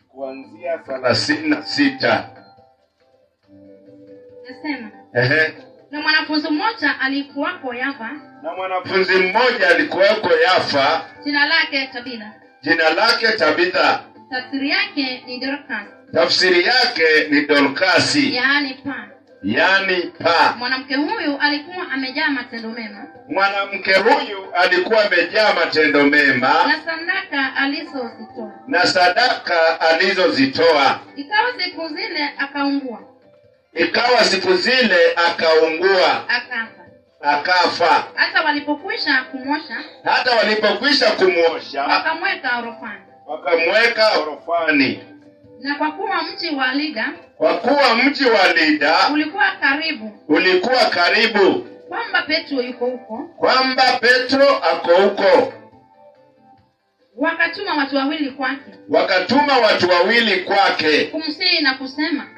kuanzia 36. Nasema. Na mwanafunzi mmoja alikuwako Yafa. Jina lake Tabitha. Tafsiri yake ni Dorkasi. Yaani pa. Mwanamke huyu alikuwa amejaa matendo mema. Na sadaka alizozitoa. Ikawa siku zile akaungua. Akafa. Hata walipokwisha kumwosha. Wakamweka orofani. Na kwa kuwa mji wa Lida ulikuwa karibu kwamba Petro ako huko, wakatuma watu wawili kwake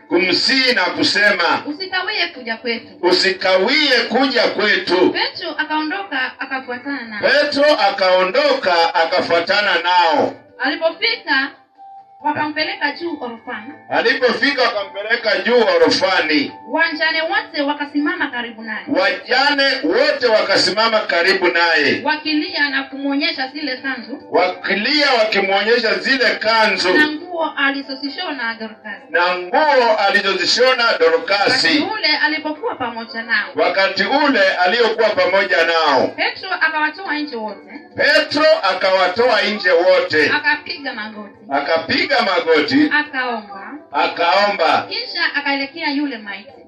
kumsihi na kusema usikawie kuja kwetu. Petro akaondoka akafuatana nao. Alipofika wakampeleka juu orofani. Wajane wote wakasimama karibu naye. Wakilia na kumuonyesha zile kanzu. Na nguo alizozishona Dorkasi. Wakati ule aliyokuwa pamoja nao. Petro akawatoa nje wote. Akapiga magoti. Akaomba.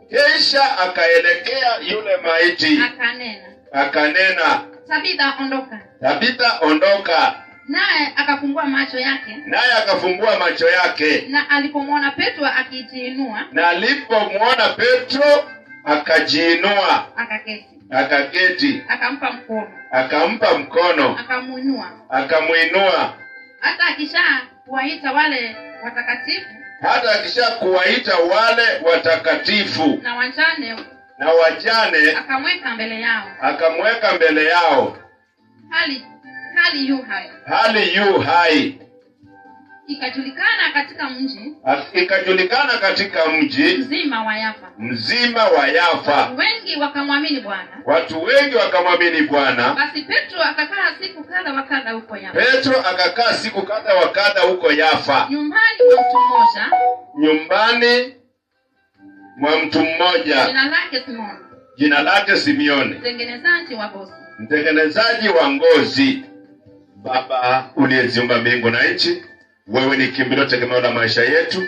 Kisha akaelekea yule maiti. Akanena. Tabitha, ondoka. Naye akafumbua macho yake. Na alipomwona Petro akajiinua. Akaketi. Akampa mkono. Akamuinua. Hata akisha kuwaita wale watakatifu. Na wajane akamweka mbele yao. Hali yu hai. Ikajulikana katika mji mzima wa Yafa. Watu wengi wakamwamini Bwana. Basi Petro akakaa siku kadha wa kadha huko Yafa. Nyumbani mwa mtu mmoja. Jina lake Simioni. Mtengenezaji wa ngozi. Baba uliyeziumba mbingu na nchi, wewe ni kimbilio tegemeo la maisha yetu.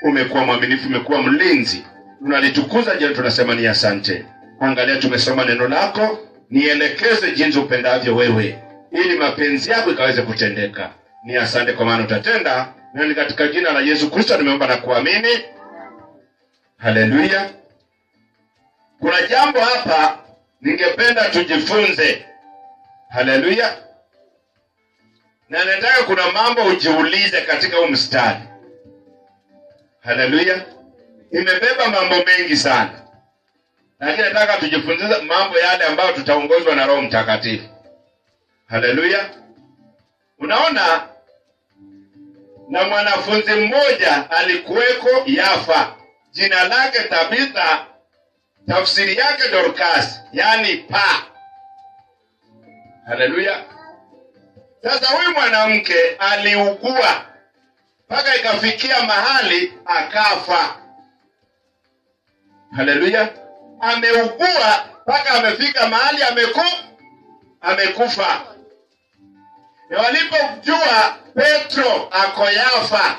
Umekuwa mwaminifu, umekuwa mlinzi. Tunalitukuza jina, tunasema ni asante. Angalia tumesoma neno lako, nielekeze jinsi upendavyo wewe, ili mapenzi yako ikaweze kutendeka. Ni asante kwa maana utatenda, na ni katika jina la Yesu Kristo nimeomba na kuamini. Haleluya. Kuna jambo hapa ningependa tujifunze. Haleluya. Na nataka kuna mambo ujiulize katika huu mstari. Haleluya. Imebeba mambo mengi sana. Lakini nataka tujifunze mambo yale ambayo tutaongozwa na Roho Mtakatifu. Haleluya. Unaona, na mwanafunzi mmoja alikuweko Yafa. Jina lake Tabitha, tafsiri yake Dorkasi, yaani pa. Haleluya. Sasa huyu mwanamke aliugua mpaka ikafikia mahali akafa. Haleluya. Ameugua mpaka amefika mahali amekufa. Na walipojua Petro ako Yafa,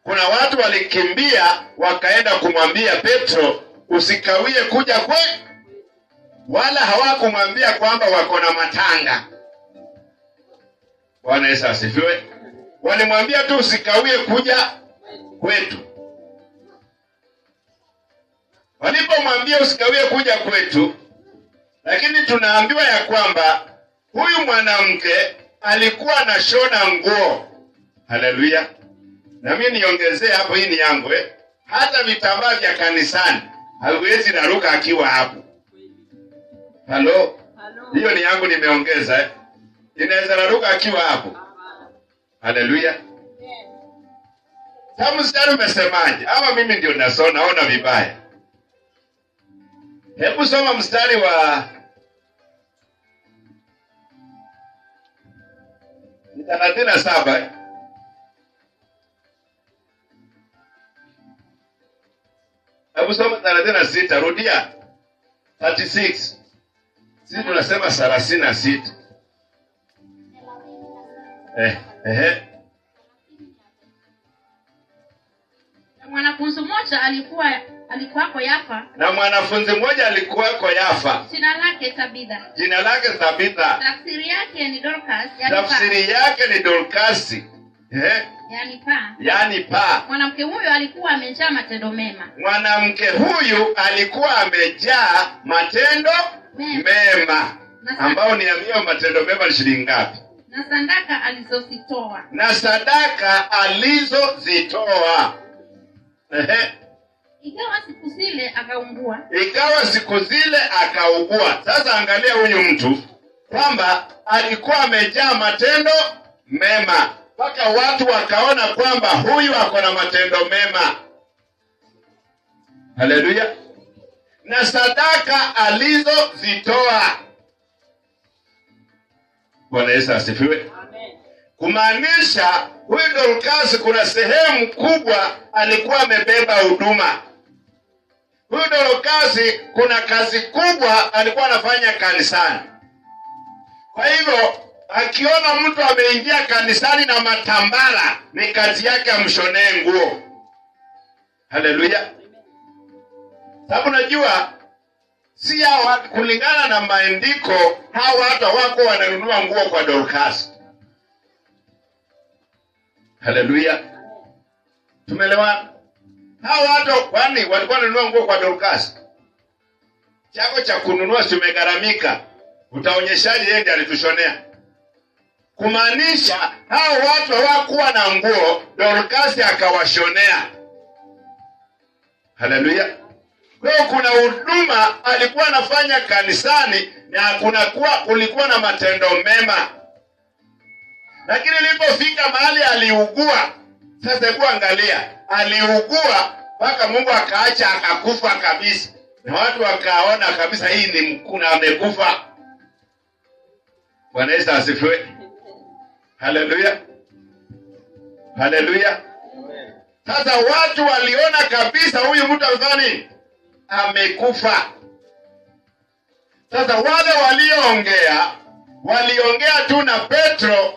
kuna watu walikimbia wakaenda kumwambia Petro usikawie kuja wala hawakumwambia kwamba wako na matanga. Bwana Yesu asifiwe. Walimwambia tu usikawie kuja kwetu. Walipomwambia usikawie kuja kwetu, lakini tunaambiwa ya kwamba huyu mwanamke alikuwa anashona nguo. Haleluya. Na mimi niongezee hapo, hii ni yangu hata vitambaa vya kanisani hawezi raruka akiwa hapo. Halo. Hiyo ni yangu nimeongeza. Inaweza raruka akiwa hapo. Haleluya. Sasa mstari umesemaje? Ama mimi ndio naona vibaya? Hebu soma mstari wa 37. Hebu soma 36, rudia. 36. Sisi tunasema 36. Mwanafunzi mmoja alikuwako Yafa. Na mwanafunzi mmoja alikuwako Yafa. Jina lake Tabitha. Jina lake Tabitha. Tafsiri yake ni Dorcas. Tafsiri yake ni Dorcas. Yani paa. Mwanamke huyo alikuwa amejaa matendo mema. Mwanamke huyu alikuwa amejaa matendo mema. Ambao ni amio matendo mema ni shilingi ngapi? Na sadaka alizozitoa. Na sadaka alizozitoa. Ikawa siku zile akaugua. Sasa angalia huyu mtu kwamba alikuwa amejaa matendo mema. Mpaka watu wakaona kwamba huyu ako na matendo mema. Haleluya. Na sadaka alizozitoa. Bwana Yesu asifiwe. Amen. Kumaanisha huyu Dorcas kuna sehemu kubwa alikuwa amebeba huduma. Huyu Dorcas kuna kazi kubwa alikuwa anafanya kanisani. Kwa hivyo akiona mtu ameingia kanisani na matambara, ni kazi yake amshonee nguo. Haleluya. Sababu najua si hawa kulingana na maandiko, hawa hata wako wananunua nguo kwa Dorcas. Haleluya. Tumeelewana? Hawa watu kwani walikuwa wananunua nguo kwa Dorcas? Chako cha kununua si umegharamika. Utaonyeshaje yeye ndiye alitushonea? Kumaanisha hao watu hawakuwa na nguo, Dorcas akawashonea. Haleluya. Kwa kuna huduma alikuwa anafanya kanisani na kulikuwa na matendo mema. Lakini ilipofika mahali aliugua. Sasa hebu angalia, aliugua mpaka Mungu akaacha akakufa kabisa. Na watu wakaona kabisa hii ni mkuna amekufa. Bwana Yesu asifiwe. Haleluya. Haleluya. Sasa watu waliona kabisa huyu mtu amefanya nini? Amekufa. Sasa wale waliongea tu na Petro,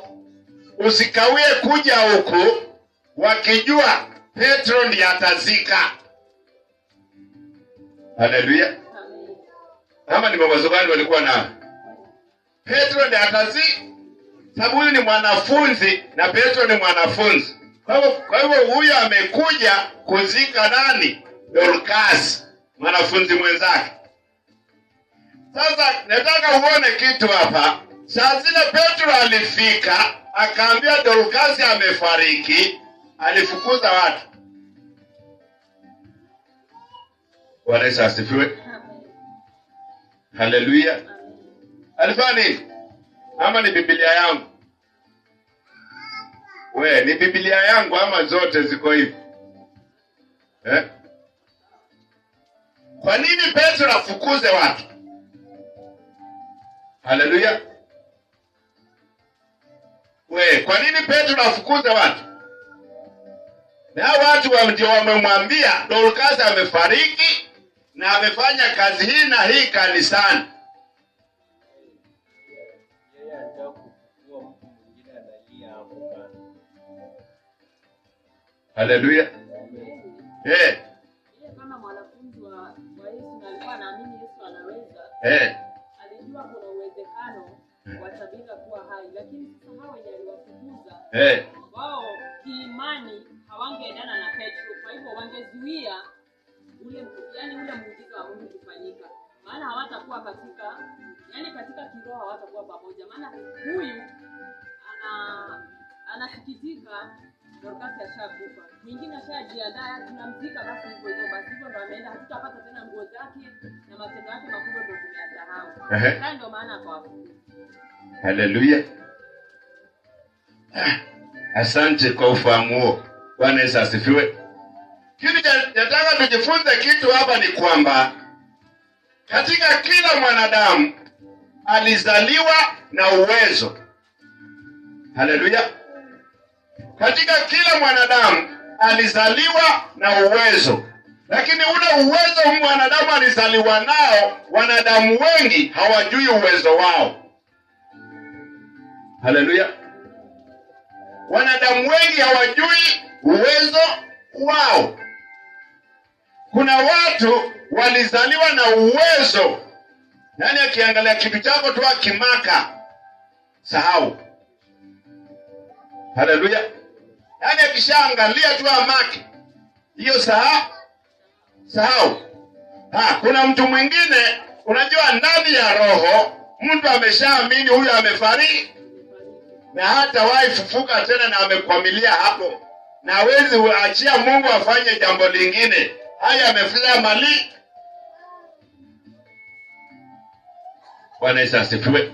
usikawie kuja huku, wakijua Petro ndiye atazika. Haleluya. Kama ni mawazo gani walikuwa nao? Petro ndiye atazika. Sababu huyu ni mwanafunzi na Petro ni mwanafunzi. Kwa hivyo huyu amekuja kuzika nani? Dorcas, mwanafunzi mwenzake. Sasa nataka uone kitu hapa. Saa zile Petro alifika, akaambia Dorcas amefariki, alifukuza watu. Bwana Yesu asifiwe. Haleluya. Alifanya nini? Ama ni Biblia yangu? Ni Biblia yangu ama zote ziko hivi? Kwa nini Petro afukuze watu? Haleluya. Kwa nini Petro afukuze watu? Na watu ndio wamemwambia Dorcas amefariki na amefanya kazi hii na hii kanisani. Haleluya. Kama mwanafunzi wa Yesu na alikuwa anaamini Yesu anaweza. Alijua kuna uwezekano wa Tabitha kuwa hai, lakini sasa hao wenye aliwafukuza wao kiimani hawangeendana na Petro, kwa hivyo wangezuia ule muujiza wa Mungu kufanyika. Maana hawatakuwa katika kiroho hawatakuwa pamoja. Maana huyu anasikitika Dorcas ashakufa. Mwingine ashajiandaa tunamzika basi hivyo ndo ameenda, hatutapata tena nguo zake na matendo yake makubwa ndio tumeyasahau. Sasa ndio maana kwa. Haleluya. Asante kwa ufahamu huo. Bwana Yesu asifiwe. Kitu nataka tujifunze kitu hapa ni kwamba katika kila mwanadamu alizaliwa na uwezo. Haleluya. Katika kila mwanadamu alizaliwa na uwezo. Lakini ule uwezo mwanadamu alizaliwa nao, wanadamu wengi hawajui uwezo wao. Haleluya. Wanadamu wengi hawajui uwezo wao. Kuna watu walizaliwa na uwezo. Yaani akiangalia kitu chako tu akimaka, sahau. Haleluya. Yaani akishaangalia tu amake, hiyo sahau. Kuna mtu mwingine unajua ndani ya roho mtu ameshaamini huyu amefariki na hata wahi fufuka tena na amekwamilia hapo. Na hawezi achia Mungu afanye jambo lingine. Haya amefanya mali. Bwana Yesu asifiwe.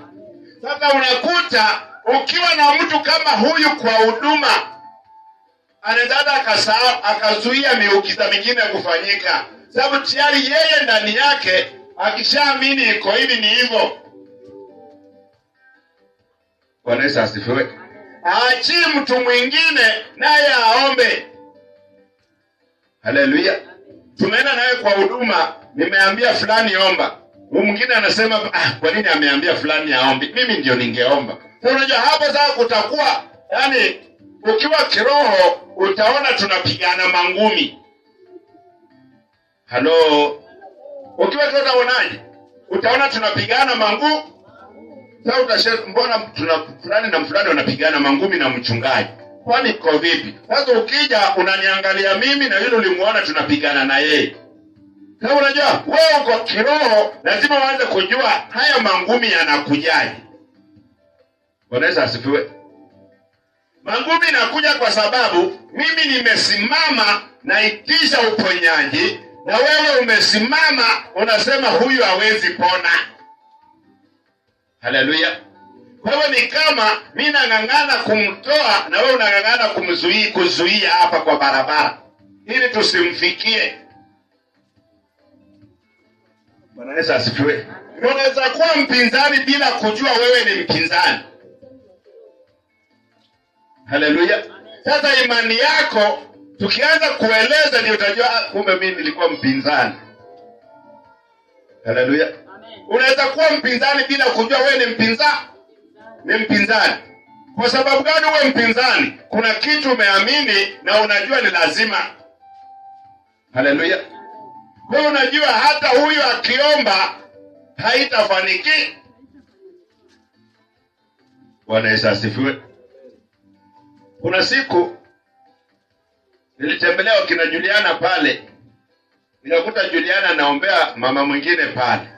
Sasa unakuta ukiwa na mtu kama huyu kwa huduma, anaweza akazuia miujiza mingine kufanyika. Sababu tayari yeye ndani yake akishaamini iko hivi ni hivyo. Bwana Yesu asifiwe. Aachi mtu mwingine naye aombe. Haleluya. Tumeenda naye kwa huduma, nimeambia fulani omba. Mwingine anasema kwa nini ameambia fulani aombe? Mimi ndio ningeomba. Sasa unajua hapo sasa kutakuwa yani ukiwa kiroho utaona tunapigana mangumi. Halo. Ukiwa utaonaje? Utaona tunapigana mangumi. Sasa utasema mbona fulani na fulani wanapigana mangumi na mchungaji? Kwani kwa vipi? Sasa ukija unaniangalia mimi na yule ulimuona tunapigana na yeye. Sasa unajua wewe uko kiroho lazima uanze kujua haya mangumi yanakujaje. Bwana Yesu asifiwe. Mangumi yanakuja kwa sababu mimi nimesimama naitisha uponyaji na wewe umesimama unasema huyu hawezi pona. Haleluya. Kwa hivyo ni kama mimi nang'ang'ana kumtoa na wewe unang'ang'ana kuzuia hapa kwa barabara ili tusimfikie. Bwana Yesu asifiwe. Unaweza kuwa mpinzani bila kujua wewe ni mpinzani. Haleluya. Sasa imani yako tukianza kueleza ndio utajua kumbe mimi nilikuwa mpinzani. Haleluya. Unaweza kuwa mpinzani bila kujua wewe ni mpinzani. Kwa sababu gani uwe mpinzani? Kuna kitu umeamini na unajua ni lazima. Haleluya. Wewe unajua hata huyu akiomba haitafaniki. Bwana Yesu asifiwe. Kuna siku nilitembelea wakina Juliana pale. Nikakuta Juliana anaombea mama mwingine pale.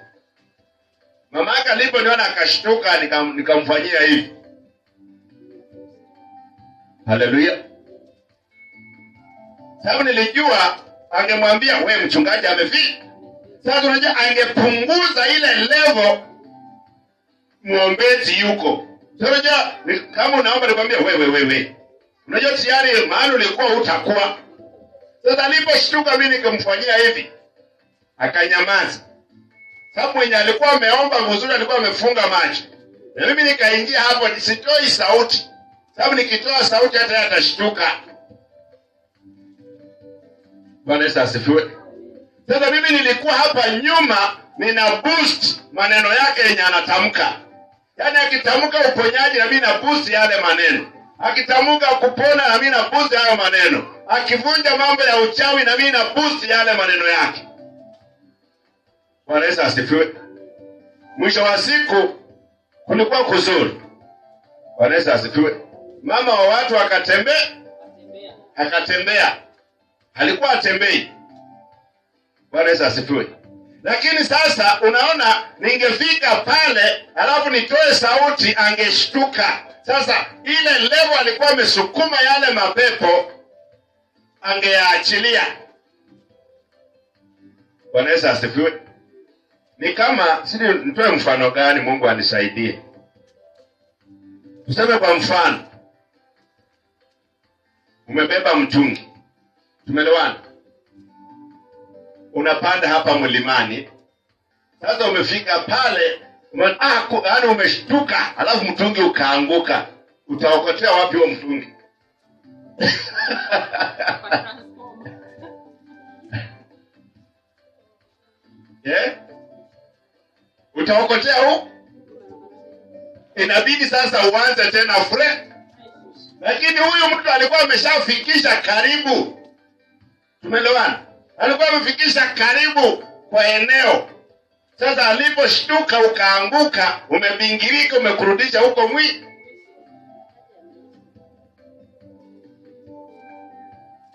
Mama yake aliponiona akashtuka nikamfanyia hivi. Haleluya. Sababu nilijua angemwambia wewe mchungaji amefika. Sasa unajua angepunguza ile level muombezi yuko. Sasa unajua kama unaomba nikwambia wewe. Unajua tayari mahali ulikuwa utakuwa. Sasa aliposhtuka mimi nikamfanyia hivi. Akanyamaza. Sababu mwenye alikuwa ameomba vizuri alikuwa amefunga macho. Na mimi nikaingia hapo nisitoi sauti. Sababu nikitoa sauti hata atashtuka. Bwana Yesu asifiwe. Sasa mimi nilikuwa hapa nyuma nina boost maneno yake yenye anatamka. Yaani akitamka uponyaji na mimi na boost yale maneno. Akitamka kupona na mimi na boost hayo maneno. Akivunja mambo ya uchawi na mimi na boost yale maneno yake. Bwana Yesu asifiwe. Mwisho wa siku kulikuwa kuzuri. Bwana Yesu asifiwe. Mama wa watu akatembea. Alikuwa atembei. Bwana Yesu asifiwe. Lakini sasa unaona ningefika pale alafu nitoe sauti angeshtuka. Sasa ile level alikuwa amesukuma yale mapepo angeyaachilia. Bwana Yesu asifiwe. Ni kama sisi nitoe mfano gani Mungu anisaidie. Tuseme kwa mfano. umebeba mtungi, tumeelewana? Unapanda hapa mlimani, sasa umefika pale, yaani umeshtuka, alafu mtungi ukaanguka, utaokotea wapi huo mtungi? Utaokotea huko? Inabidi sasa uanze tena fresh. Lakini huyu mtu alikuwa ameshafikisha karibu, tumeelewana? Alikuwa amefikisha karibu kwa eneo. Sasa aliposhtuka ukaanguka, umebingirika, umekurudisha huko mwi.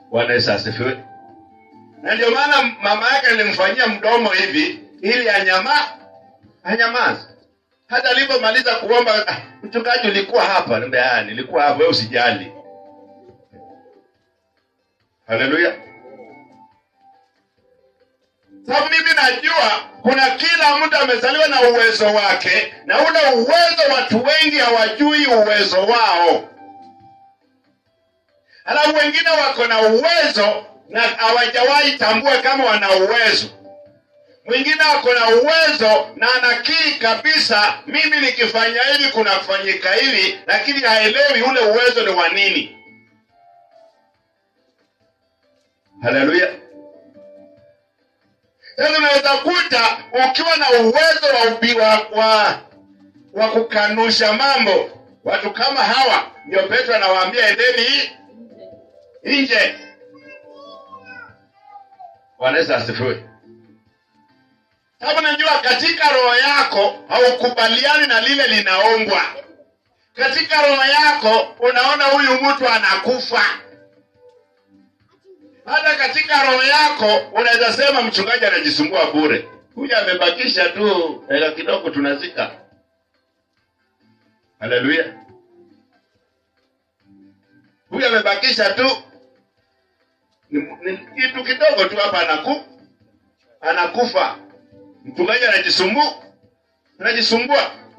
Bwana Yesu asifiwe. Na ndio maana mama yake alimfanyia mdomo hivi ili anyamaze. Hata alipomaliza kuomba, mchungaji ulikuwa hapa, nilikuwa hapa, wewe usijali. Haleluya. Sababu mimi najua kuna kila mtu amezaliwa na uwezo wake, na ule uwezo watu wengi hawajui uwezo wao. Alafu wengine wako na uwezo na hawajawahi tambua kama wana uwezo. Mwingine wako na uwezo na anakiri kabisa, mimi nikifanya hivi kuna kufanyika hivi, lakini haelewi ule uwezo ni wa nini. Haleluya. Sasa unaweza kuta ukiwa na uwezo wa kukanusha mambo. Watu kama hawa ndio Petro anawaambia endeni nje. Bwana Yesu asifiwe. Sababu najua katika roho yako haukubaliani na lile linaombwa. Katika roho yako unaona huyu mtu anakufa. Hata katika roho yako unaweza sema mchungaji anajisumbua bure. Huyu amebakisha tu kidogo tunazika. Haleluya. Huyu amebakisha tu kitu kidogo tu hapa anakufa. Mchungaji anajisumbua.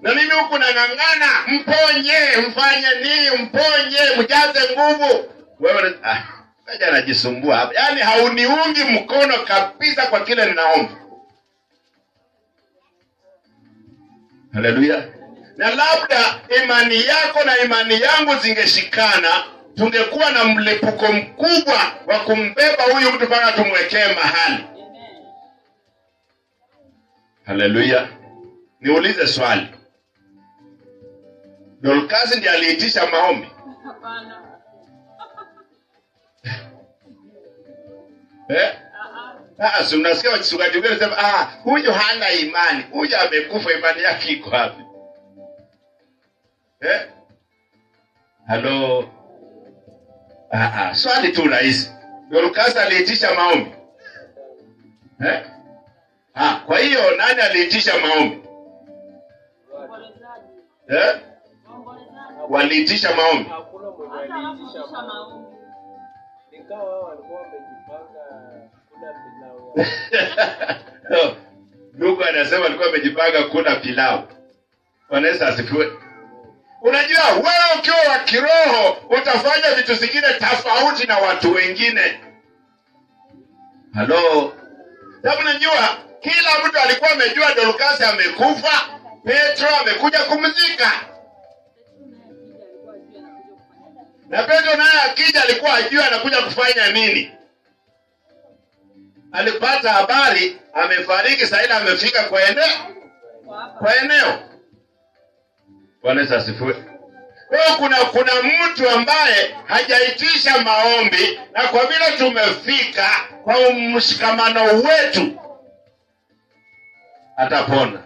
Na mimi huku nang'ang'ana, mponye, mfanye nini, mponye, mjaze nguvu. Wewe mchungaji anajisumbua hapa. Yaani hauniungi mkono kabisa kwa kile ninaomba. Haleluya. Na labda imani yako na imani yangu zingeshikana, tungekuwa na mlipuko mkubwa wa kumbeba huyu mtu mpaka tumwekee mahali. Haleluya. Niulize swali. Dorcas ndiye aliitisha maombi? Hapana. Si mnasikia wachungaji wengine wanasema huyu hana imani. Huyu amekufa, imani yake iko wapi? Halo. Swali tu rahisi. Dorcas aliitisha maombi? Kwa hiyo nani aliitisha maombi? Waliitisha maombi. Hakuna mwenye aliitisha maombi. Ingawa walikuwa wamejipanga kula pilau. Ndugu anasema alikuwa amejipanga kula pilau. Bwana Yesu asifiwe. Unajua wewe ukiwa wa kiroho utafanya vitu vingine tofauti na watu wengine. Halo. Sababu najua kila mtu alikuwa amejua Dorcas amekufa, Petro amekuja kumzika. Na Petro naye akija alikuwa ajua anakuja kufanya nini. Alipata habari amefariki, sasa amefika kwa eneo. Bwana Yesu asifiwe. Kuna mtu ambaye hajaitisha maombi, na kwa vile tumefika kwa mshikamano wetu atapona.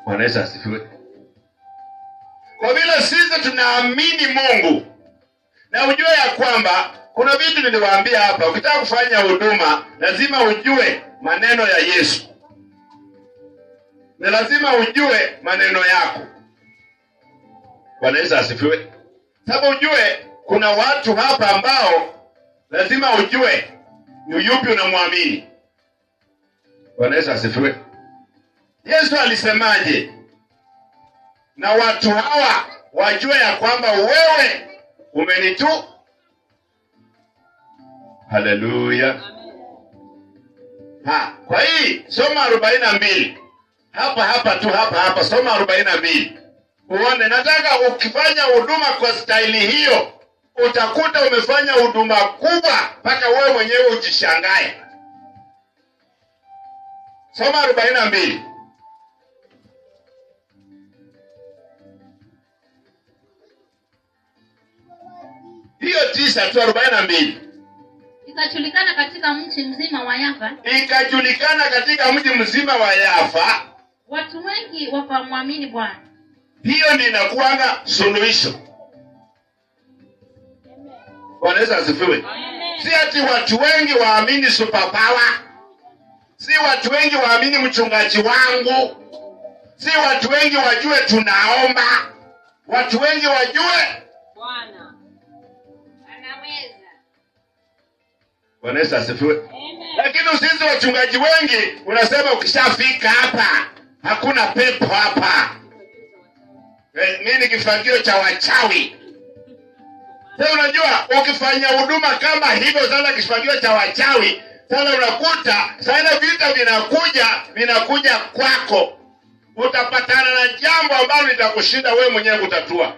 Bwana Yesu asifiwe. Kwa vile sisi tunaamini Mungu, na ujue ya kwamba kuna vitu niliwaambia hapa, ukitaka kufanya huduma lazima ujue maneno ya Yesu. Na lazima ujue maneno yako. Bwana Yesu asifiwe. Sababu ujue kuna watu hapa ambao lazima ujue ni yupi unamwamini. Bwana Yesu asifiwe. Yesu alisemaje? Na watu hawa wajue ya kwamba wewe umenitu. Haleluya. Kwa hii soma 42. Hapa soma 42. Uone, nataka ukifanya huduma kwa staili hiyo, utakuta umefanya huduma kubwa mpaka wewe mwenyewe ujishangae. Soma 42. Hiyo 9 tu 42. Ikajulikana katika mji mzima wa Yafa. Watu wengi wakamwamini Bwana. Hiyo ndio inakuanga suluhisho. Bwana Yesu asifiwe. Si ati watu wengi waamini superpower. Si watu wengi waamini mchungaji wangu. Si watu wengi wajue tunaomba. Watu wengi wajue Bwana anaweza. Bwana Yesu asifiwe. Lakini sisi wachungaji wengi unasema ukishafika hapa hakuna pepo hapa. Nini kifagio cha wachawi? Sasa unajua ukifanya huduma kama hivyo, sasa kifagio cha wachawi, sasa unakuta sasa vita vinakuja kwako. Utapatana na jambo ambalo litakushinda wewe mwenyewe kutatua.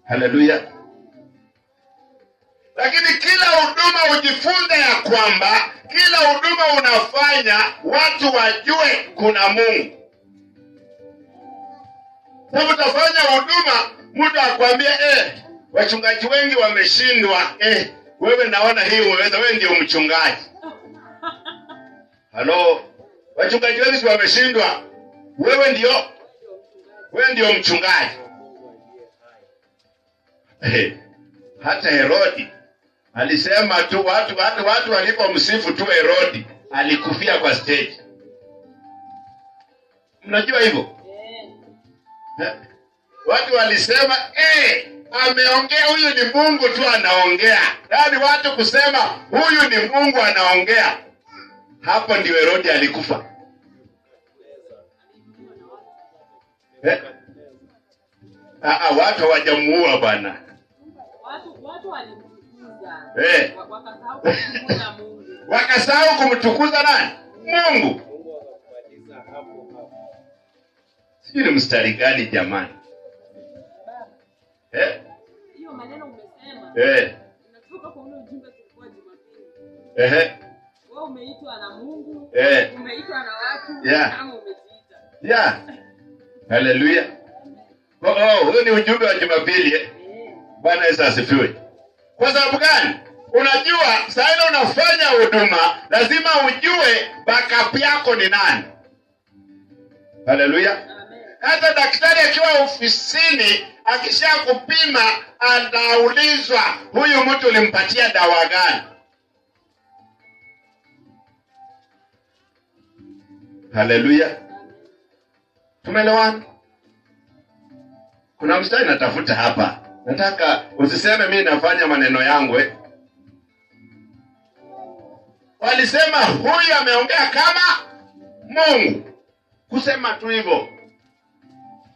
Haleluya. Lakini kila huduma ujifunze ya kwamba kila huduma unafanya watu wajue kuna Mungu. Sababu utafanya huduma mtu akwambie wachungaji wengi wameshindwa, wewe naona hii umeweza, wewe ndio mchungaji. Halo, wachungaji wengi wameshindwa, wewe ndio mchungaji. Hata Herodi alisema tu watu walipomsifu tu Herodi alikufia kwa stage. Mnajua hivyo? Watu walisema ameongea, huyu ni Mungu tu anaongea. Yaani watu kusema huyu ni Mungu anaongea. Hapo ndio Herodi alikufa. Watu hawajamuua bwana. Watu walimtukuza. Wakasahau kumtukuza nani? Mungu. Sio ni mstari gani jamani? Hiyo maneno umesema. Inatoka kwa ule ujumbe tulikuwa Jumapili. Wewe umeitwa na Mungu, umeitwa na watu, kama umejiita. Haleluya. Huyo ni ujumbe wa Jumapili. Bwana Yesu asifiwe. Kwa sababu gani? Unajua, sasa ile unafanya huduma, lazima ujue backup yako ni nani. Haleluya. Hata daktari akiwa ofisini akishakupima anaulizwa huyu mtu ulimpatia dawa gani? Haleluya. Tumeelewana? Kuna mstari natafuta hapa. Nataka usiseme mimi nafanya maneno yangu. Walisema huyu ameongea kama Mungu. Kusema tu hivyo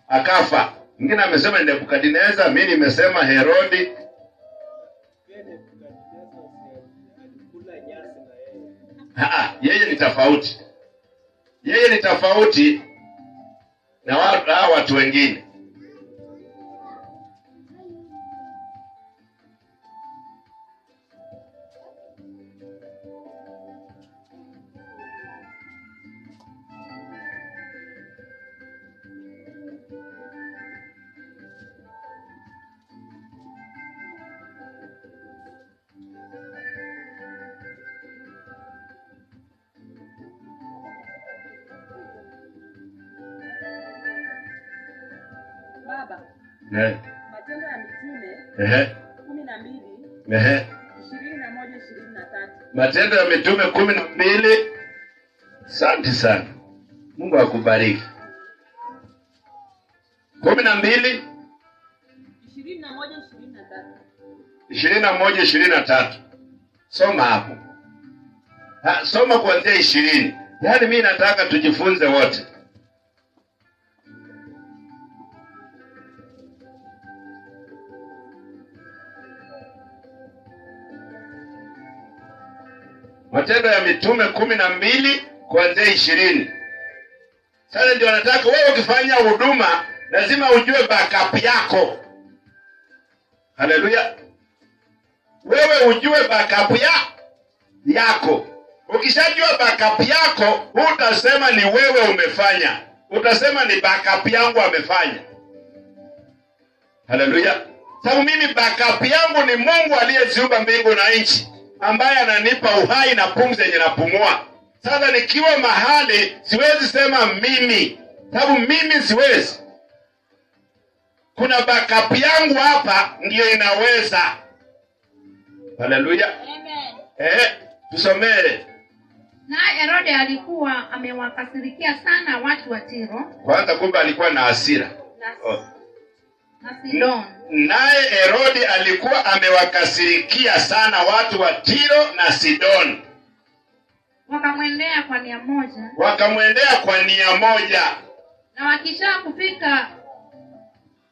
akafa. Mwingine amesema ni Nebukadneza, mimi nimesema Herodi. Yeye ni tofauti. Yeye ni tofauti na watu wengine. Baba. Matendo ya Mitume 12. 21-23. Matendo ya Mitume 12. Asante sana. Mungu akubariki. 12 21-23. Soma hapo. Soma kuanzia 20. Yaani mimi nataka tujifunze wote. Matendo ya Mitume 12 kuanzia 20. Sasa ndio nataka wewe ukifanya huduma lazima ujue backup yako. Haleluya. Wewe ujue backup yako. Ukishajua backup yako, utasema ni wewe umefanya. Utasema ni backup yangu amefanya. Haleluya. Sababu mimi backup yangu ni Mungu aliyeziumba mbingu na nchi, ambaye ananipa uhai na pumzi yenye napumua. Sasa nikiwa mahali siwezi sema mimi, sababu mimi siwezi. Kuna backup yangu hapa ndio inaweza. Haleluya. Amen. Tusomee. Na Herode alikuwa amewakasirikia sana watu wa Tiro. Kwanza kumbe alikuwa na hasira. Na Sidon. Naye Herode alikuwa amewakasirikia sana watu wa Tiro na Sidon. Wakamwendea kwa nia moja. Na wakisha kufika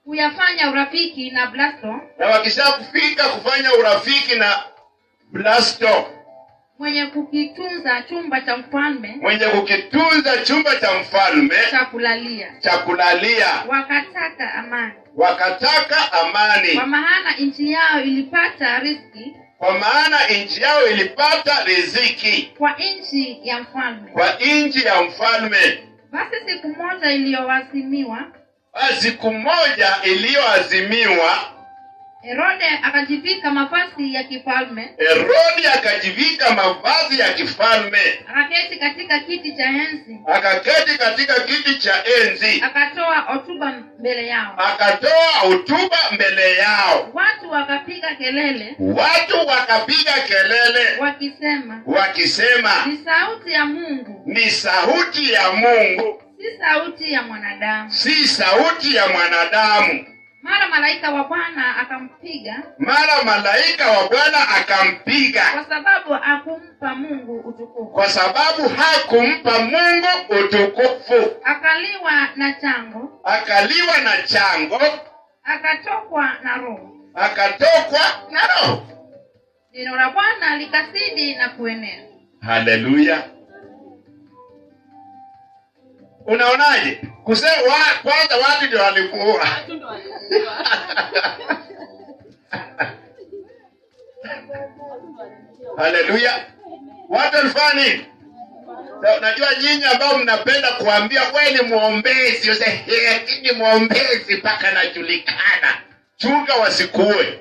kuyafanya urafiki na Blasto. Mwenye kukitunza chumba cha mfalme cha kulalia. Wakataka amani. Kwa maana nchi yao ilipata riziki. Kwa nchi ya mfalme. Basi siku moja iliyoazimiwa, Herode akajivika mavazi ya kifalme. Akaketi katika kiti cha enzi. Akatoa hotuba mbele yao. Watu wakapiga kelele. Wakisema, ni sauti ya Mungu. Si sauti ya mwanadamu. Mara malaika wa Bwana akampiga. Kwa sababu hakumpa Mungu utukufu. Akaliwa na chango. Akatokwa na roho. Neno la Bwana likazidi na kuenea. Haleluya. Unaonaje? Kwanza watu ndio walikuwa. Haleluya. Watu walifanya nini? Unajua nyinyi ambao mnapenda kuambia wewe ni muombezi, ni muombezi mpaka najulikana. Chunga wasikuue.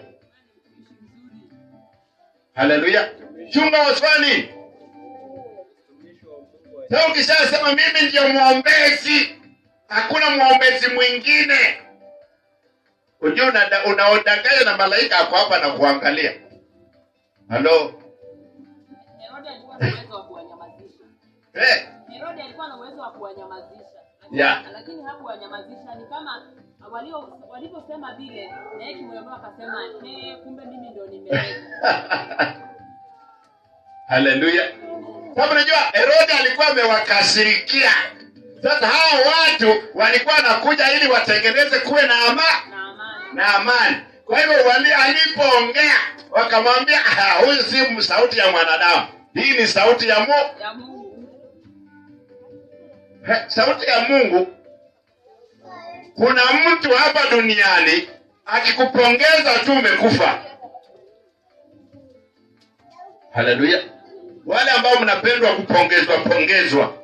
Haleluya. Chunga wasifanye nini? Sasa ukishasema mimi ndio muombezi, hakuna muombezi mwingine. Unajua unaodanganya na malaika hapo hapa na kuangalia. Halo. Herode alikuwa na uwezo wa kuwanyamazisha. Herode alikuwa na uwezo wa kuwanyamazisha. Lakini hakuwanyamazisha, ni kama waliposema vile, na yeye kimoyo akasema, kumbe mimi ndio nimeleta. Haleluya. Sababu unajua Herode alikuwa amewakasirikia. Sasa hao watu walikuwa wanakuja ili watengeneze kuwe na amani. Kwa hivyo alipoongea wakamwambia, huyu si sauti ya mwanadamu. Hii ni sauti ya Mungu. Sauti ya Mungu. Kuna mtu hapa duniani akikupongeza tu umekufa. Haleluya. Wale ambao mnapendwa kupongezwa.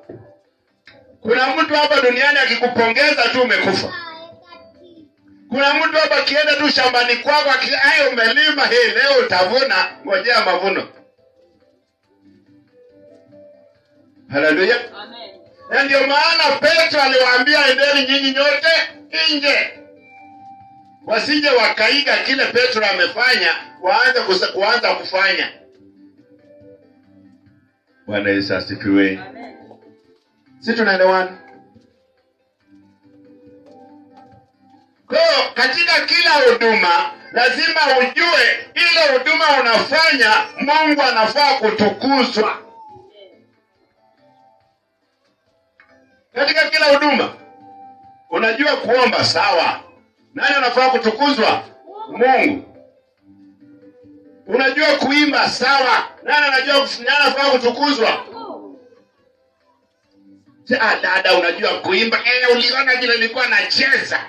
Kuna mtu hapa duniani akikupongeza tu umekufa. Kuna mtu hapa kienda tu shambani kwako akiayo umelima hii leo utavuna, ngojea mavuno. Haleluya. Amen. Na ndio maana Petro aliwaambia endeni nyinyi nyote nje. Wasije wakaiga kile Petro amefanya, kuanza kufanya. Bwana Yesu asifiwe. Amen. Sisi tunaelewana? Kwa katika kila huduma lazima ujue ile huduma unafanya Mungu anafaa kutukuzwa. Katika kila huduma unajua kuomba, sawa. Nani anafaa kutukuzwa? Mungu. Unajua kuimba sawa. Nani anajua nani anafaa kutukuzwa? Dada unajua kuimba. Uliona vile nilikuwa nacheza.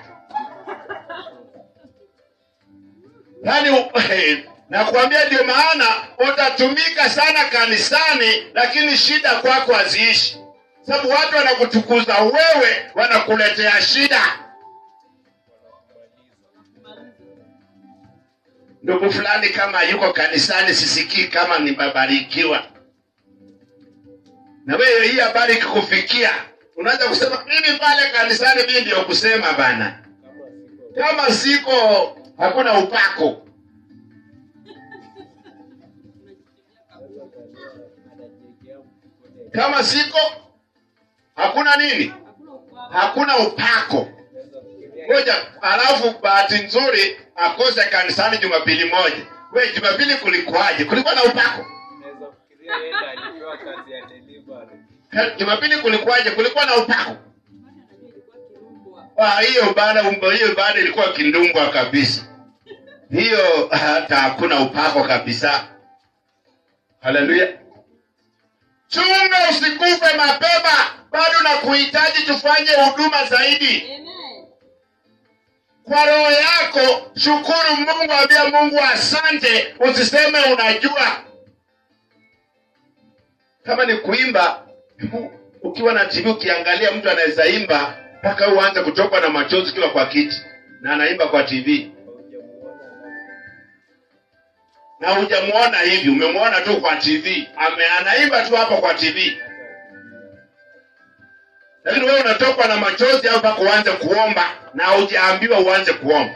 Yaani nakwambia ndio maana utatumika sana kanisani lakini shida kwako haziishi. Sababu watu wanakutukuza wewe, wanakuletea shida. Ndugu fulani kama yuko kanisani sisikii kama nimebarikiwa. Na wewe hii habari ikikufikia, unaanza kusema mimi pale kanisani mimi ndio kusema bana. Kama siko hakuna upako. Kama siko hakuna nini? Hakuna upako. Ngoja, alafu bahati nzuri akose kanisani Jumapili moja. Wewe Jumapili kulikuwaje? Kulikuwa na upako? Unaweza fikiria yeye alipewa kazi ya delivery. Jumapili kulikuwaje? Kulikuwa na upako? Hiyo bado ilikuwa kindumbwa kabisa. Hiyo hata hakuna upako kabisa. Haleluya. Chunga usikufe mapema, bado nakuhitaji tufanye huduma zaidi. Amen. Kwa roho yako shukuru Mungu, ambia Mungu asante, usiseme unajua. Kama ni kuimba, ukiwa na TV ukiangalia mtu anaweza imba mpaka uanze kutokwa na machozi kila kwa kiti na anaimba kwa TV. Na hujamuona hivi, umemuona tu kwa TV. Anaimba tu hapo kwa TV. Lakini wewe unatokwa na machozi hapa kuanza kuomba na hujaambiwa uanze kuomba.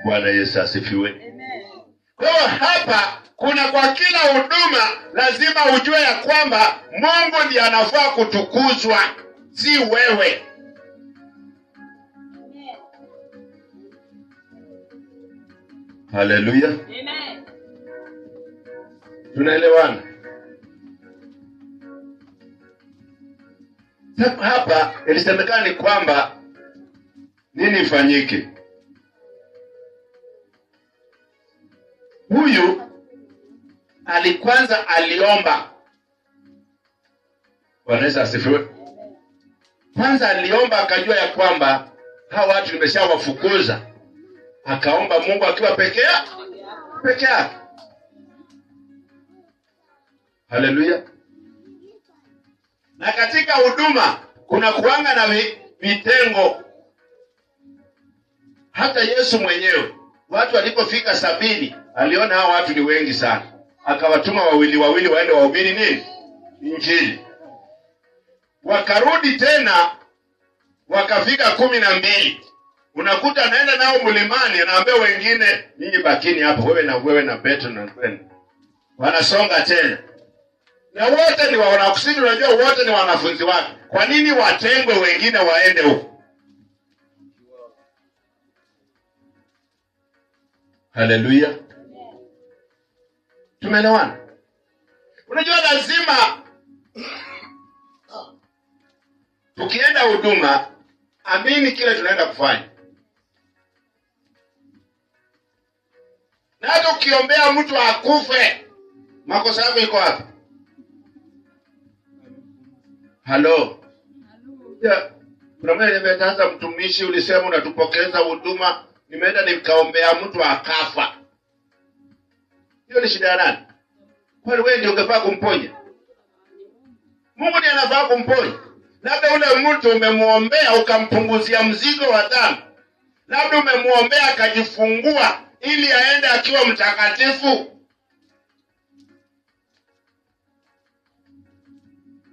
Bwana Yesu asifiwe. Amen. Kwa hapa kuna kwa kila huduma lazima ujue ya kwamba Mungu ndiye anafaa kutukuzwa, si wewe. Amen. Haleluya. Amen. Tunaelewana? Hapa ilisemekana ni kwamba nini ifanyike? Huyu kwanza aliomba. Bwana Yesu asifiwe. Kwanza aliomba akajua ya kwamba hawa watu nimeshawafukuza. Akaomba Mungu akiwa peke yake. Haleluya. Na katika huduma kuna kuanga na vitengo. Hata Yesu mwenyewe watu walipofika 70 aliona hao watu ni wengi sana, akawatuma wawili waende wahubiri nini? Injili. Wakarudi tena wakafika 12. Unakuta anaenda nao mlimani, anaambia wengine nyinyi bakini hapo, wewe na Petro na kwenda. Wanasonga tena. Na wote ni wanakusudi, unajua wote ni wanafunzi wake. Kwa nini watengwe wengine waende huko? Haleluya. Tumeelewana? Unajua lazima tukienda huduma amini kile tunaenda kufanya. Na hata ukiombea mtu akufe, makosa yako iko wapi? Halo. Kuna mwenye nimetaanza mtumishi, ulisema unatupokeza huduma, nimeenda nikaombea mtu akafa. Hiyo ni shida ya nani? Kwani wewe ndio ungefaa kumponya? Mungu ndiye anafaa kumponya. Labda ule mtu umemuombea ukampunguzia mzigo wa dhambi. Labda umemuombea akajifungua ili aende akiwa mtakatifu.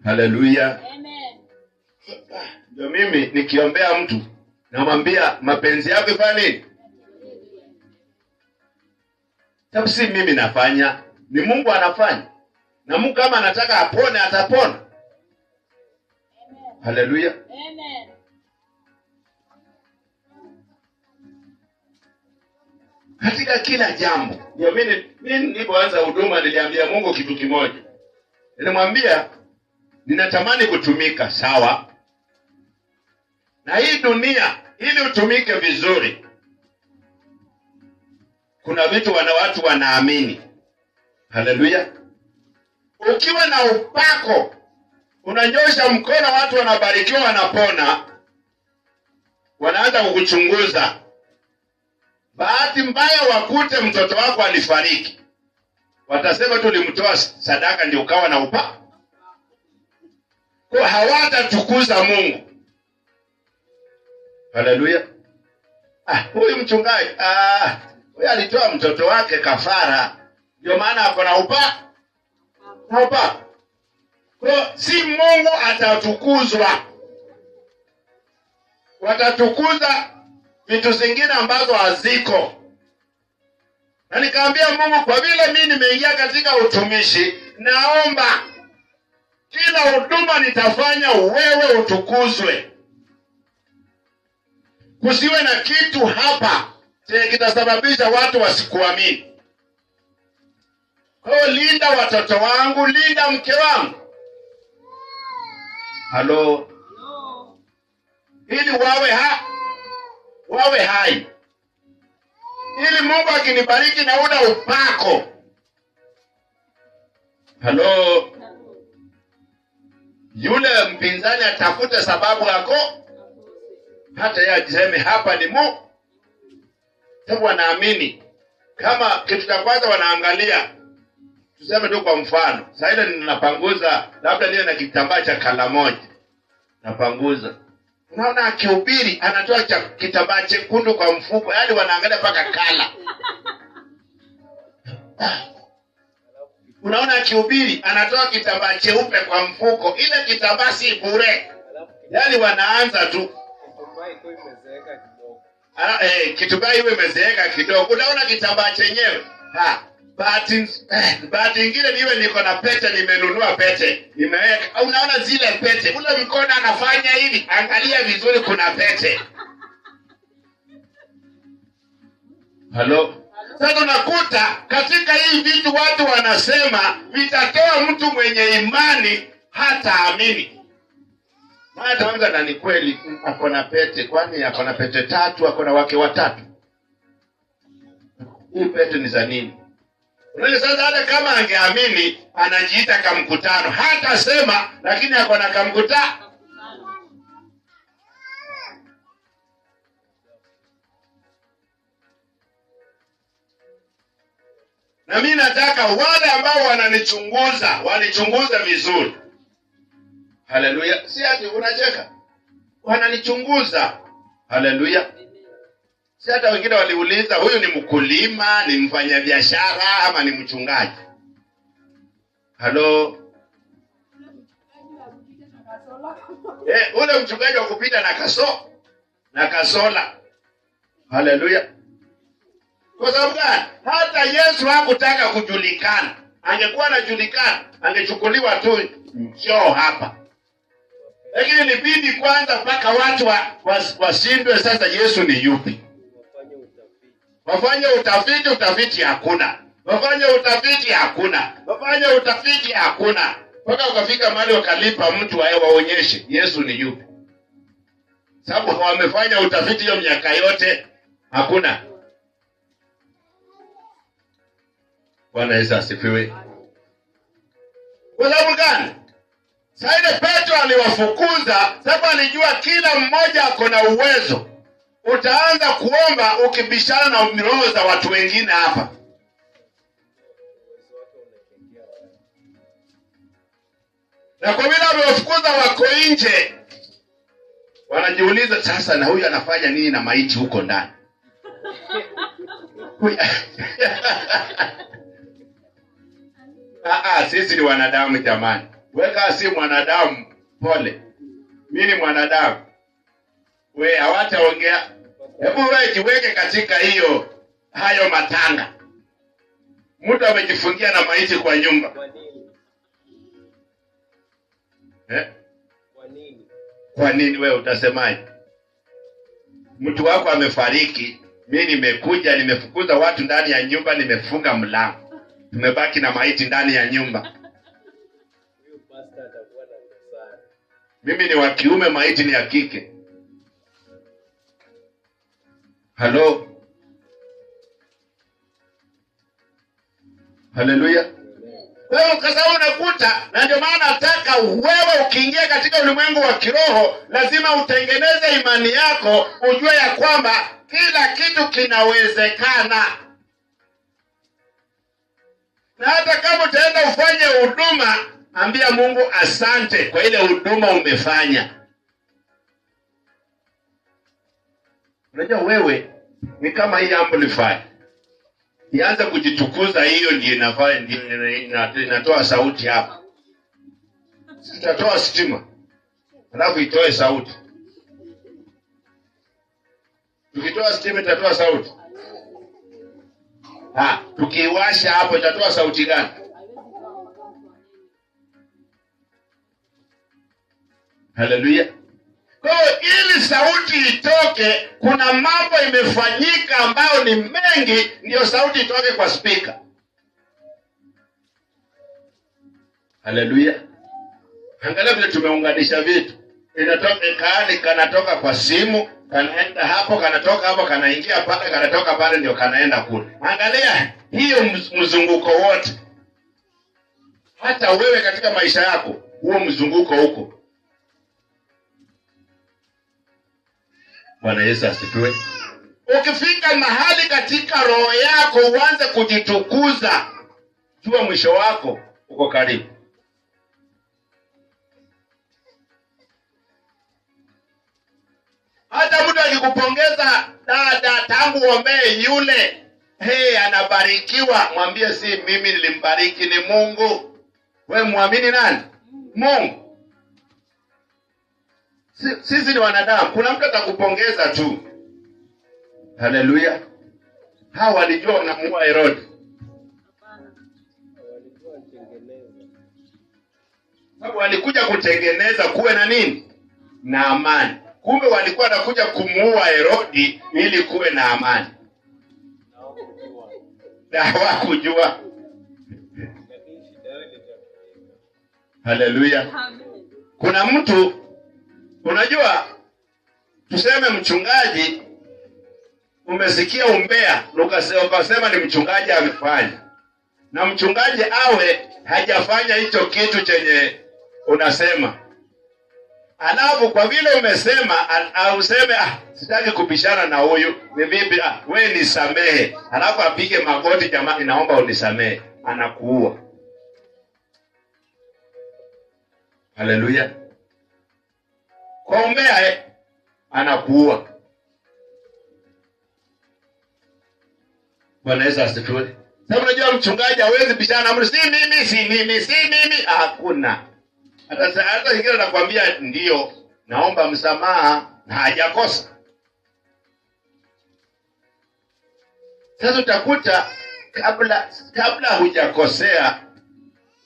Haleluya. Amen. Ndio mimi nikiombea mtu namwambia mapenzi yako ifanye nini? Sababu si mimi nafanya, ni Mungu anafanya. Na Mungu kama anataka apone atapona. Amen. Haleluya. Amen. Katika kila jambo. Ndio mimi nilipoanza huduma niliambia Mungu kitu kimoja. Nilimwambia ninatamani kutumika sawa. Na hii dunia ili utumike vizuri Kuna vitu watu wanaamini. Haleluya. Ukiwa na upako, unanyosha mkono, watu wanabarikiwa, wanapona, wanaanza kukuchunguza. Bahati mbaya wakute mtoto wako alifariki, watasema tu ulimtoa sadaka ndio ukawa na upako. Kwa hawatatukuza Mungu. Haleluya. Huyu mchungaji, huyu alitoa mtoto wake kafara, ndio maana ako na upako. Na upako. Kwa si Mungu atatukuzwa. Watatukuza vitu zingine ambazo haziko. Na nikaambia Mungu, kwa vile mimi nimeingia katika utumishi, naomba kila huduma nitafanya wewe utukuzwe. Kusiwe na kitu hapa kitasababisha watu wasikuamini. Kwa linda watoto wangu, linda mke wangu. Halo. Ili wawe hai. Ili Mungu akinibariki na una upako. Halo. Yule mpinzani atafute sababu yako, hata yeye aseme hapa ni Mungu. Sababu wanaamini. Kama kitu cha kwanza wanaangalia, tuseme tu kwa mfano, sasa ile ninapanguza, labda niwe na kitambaa cha kala moja. Napanguza. Unaona akihubiri anatoa kitambaa chekundu kwa mfuko, yaani wanaangalia paka kala. Unaona akihubiri anatoa kitambaa cheupe kwa mfuko, ile kitambaa si bure. Yaani wanaanza tu. Kitambaa iwe imezeeka kidogo. Unaona kitambaa chenyewe. Bahati ingine niwe niko na pete, nimenunua pete, nimeweka. Unaona zile pete, ule mkono anafanya hivi, angalia vizuri kuna pete. Halo. Sasa unakuta katika hii vitu watu wanasema vitatoa mtu mwenye imani hata amini. Hata wanga na ni kweli ako na pete, kwani ako na pete 3, ako na wake 3. Hii pete ni za nini? Unajua sasa hata kama angeamini anajiita kamkutano, hata sema lakini ako na kamkutano. Na mimi nataka wale ambao wananichunguza, wanichunguze vizuri. Haleluya. Si ati unacheka. Wananichunguza. Haleluya. Si hata wengine waliuliza huyu ni mkulima, ni mfanyabiashara ama ni mchungaji? Halo. Ule mchungaji wa kupita na kasola. Haleluya. Kwa sababu gani? Hata Yesu hakutaka kujulikana. Angekuwa anajulikana, angechukuliwa tu njoo hapa. Lakini ilibidi kwanza mpaka watu washindwe sasa Yesu ni yupi. Wafanye utafiti hakuna. Wafanye utafiti hakuna. Mpaka ukafika mahali wakalipa mtu waonyeshe Yesu ni yupi. Sababu wamefanya utafiti hiyo miaka yote hakuna. Bwana Yesu asifiwe. Kwa sababu gani? Sasa Petro aliwafukuza sababu alijua kila mmoja ako na uwezo. Utaanza kuomba ukibishana na roho za watu wengine hapa. Na kwa vile wamewafukuza wako nje, wanajiuliza sasa na huyu anafanya nini na maiti huko ndani? Sisi ni wanadamu jamani. Weka si mwanadamu, pole. Mimi ni mwanadamu. Hawataongea. Hebu wewe jiweke katika hayo matanga. Mtu amejifungia na maiti kwa nyumba. Kwa nini? Kwa nini? Kwa nini wewe utasemaje? Mtu wako amefariki, mimi nimekuja nimefukuza watu ndani ya nyumba, nimefunga mlango. Tumebaki na maiti ndani ya nyumba. Huyu pastor atakuwa na dosari. Mimi ni wa kiume, maiti ni ya kike. Halo. Haleluya. Wewe kwa sababu unakuta, na ndio maana nataka wewe ukiingia katika ulimwengu wa kiroho lazima utengeneze imani yako, ujue ya kwamba kila kitu kinawezekana. Na hata kama utaenda ufanye huduma, ambia Mungu asante kwa ile huduma umefanya. Unajua wewe ni kama hii amplifier. Ianze kujitukuza, hiyo ndio inafanya, ndio inatoa sauti hapa. Itatoa stima, alafu itoe sauti. Tukitoa stima itatoa sauti. Tukiwasha hapo itatoa sauti gani? Haleluya. Kwa hiyo ili sauti itoke, kuna mambo imefanyika ambayo ni mengi ndio sauti itoke kwa speaker. Haleluya. Angalia vile tumeunganisha vitu. Inatoka kanatoka kwa simu, kanaenda hapo, kanatoka hapo, kanaingia pale, kanatoka pale, ndio kanaenda kule. Angalia hiyo mzunguko wote. Hata wewe katika maisha yako, huo mzunguko huko. Bwana Yesu asifiwe. Ukifika mahali katika roho yako uanze kujitukuza, jua mwisho wako uko karibu. Hata mtu akikupongeza, dada, tangu ombee yule, anabarikiwa, mwambie si mimi nilimbariki, ni Mungu. Wewe muamini nani? Mungu. Sisi ni wanadamu. Kuna mtu atakupongeza tu. Haleluya. Hawa walijua wanamuua Herode. Sababu walikuja kutengeneza kuwe na nini? Na amani. Kumbe walikuwa wanakuja kumuua Herodi ili kuwe na amani. Na hawakujua. Haleluya. Kuna mtu, unajua, tuseme mchungaji, umesikia umbea, ukasema ni mchungaji amefanya. Na mchungaji awe hajafanya hicho kitu chenye unasema. Alafu kwa vile umesema, useme sitaki kubishana na huyu, ni vipi, wewe nisamehe. Alafu apige magoti, jamani naomba unisamehe, anakuua. Haleluya. Kwa umbea anakuua. Bwana Yesu asifiwe. Sababu unajua mchungaji hawezi bishana na mtu, si mimi, hakuna. Hata ingine anakuambia ndio, naomba msamaha, na hajakosa. Sasa utakuta kabla hujakosea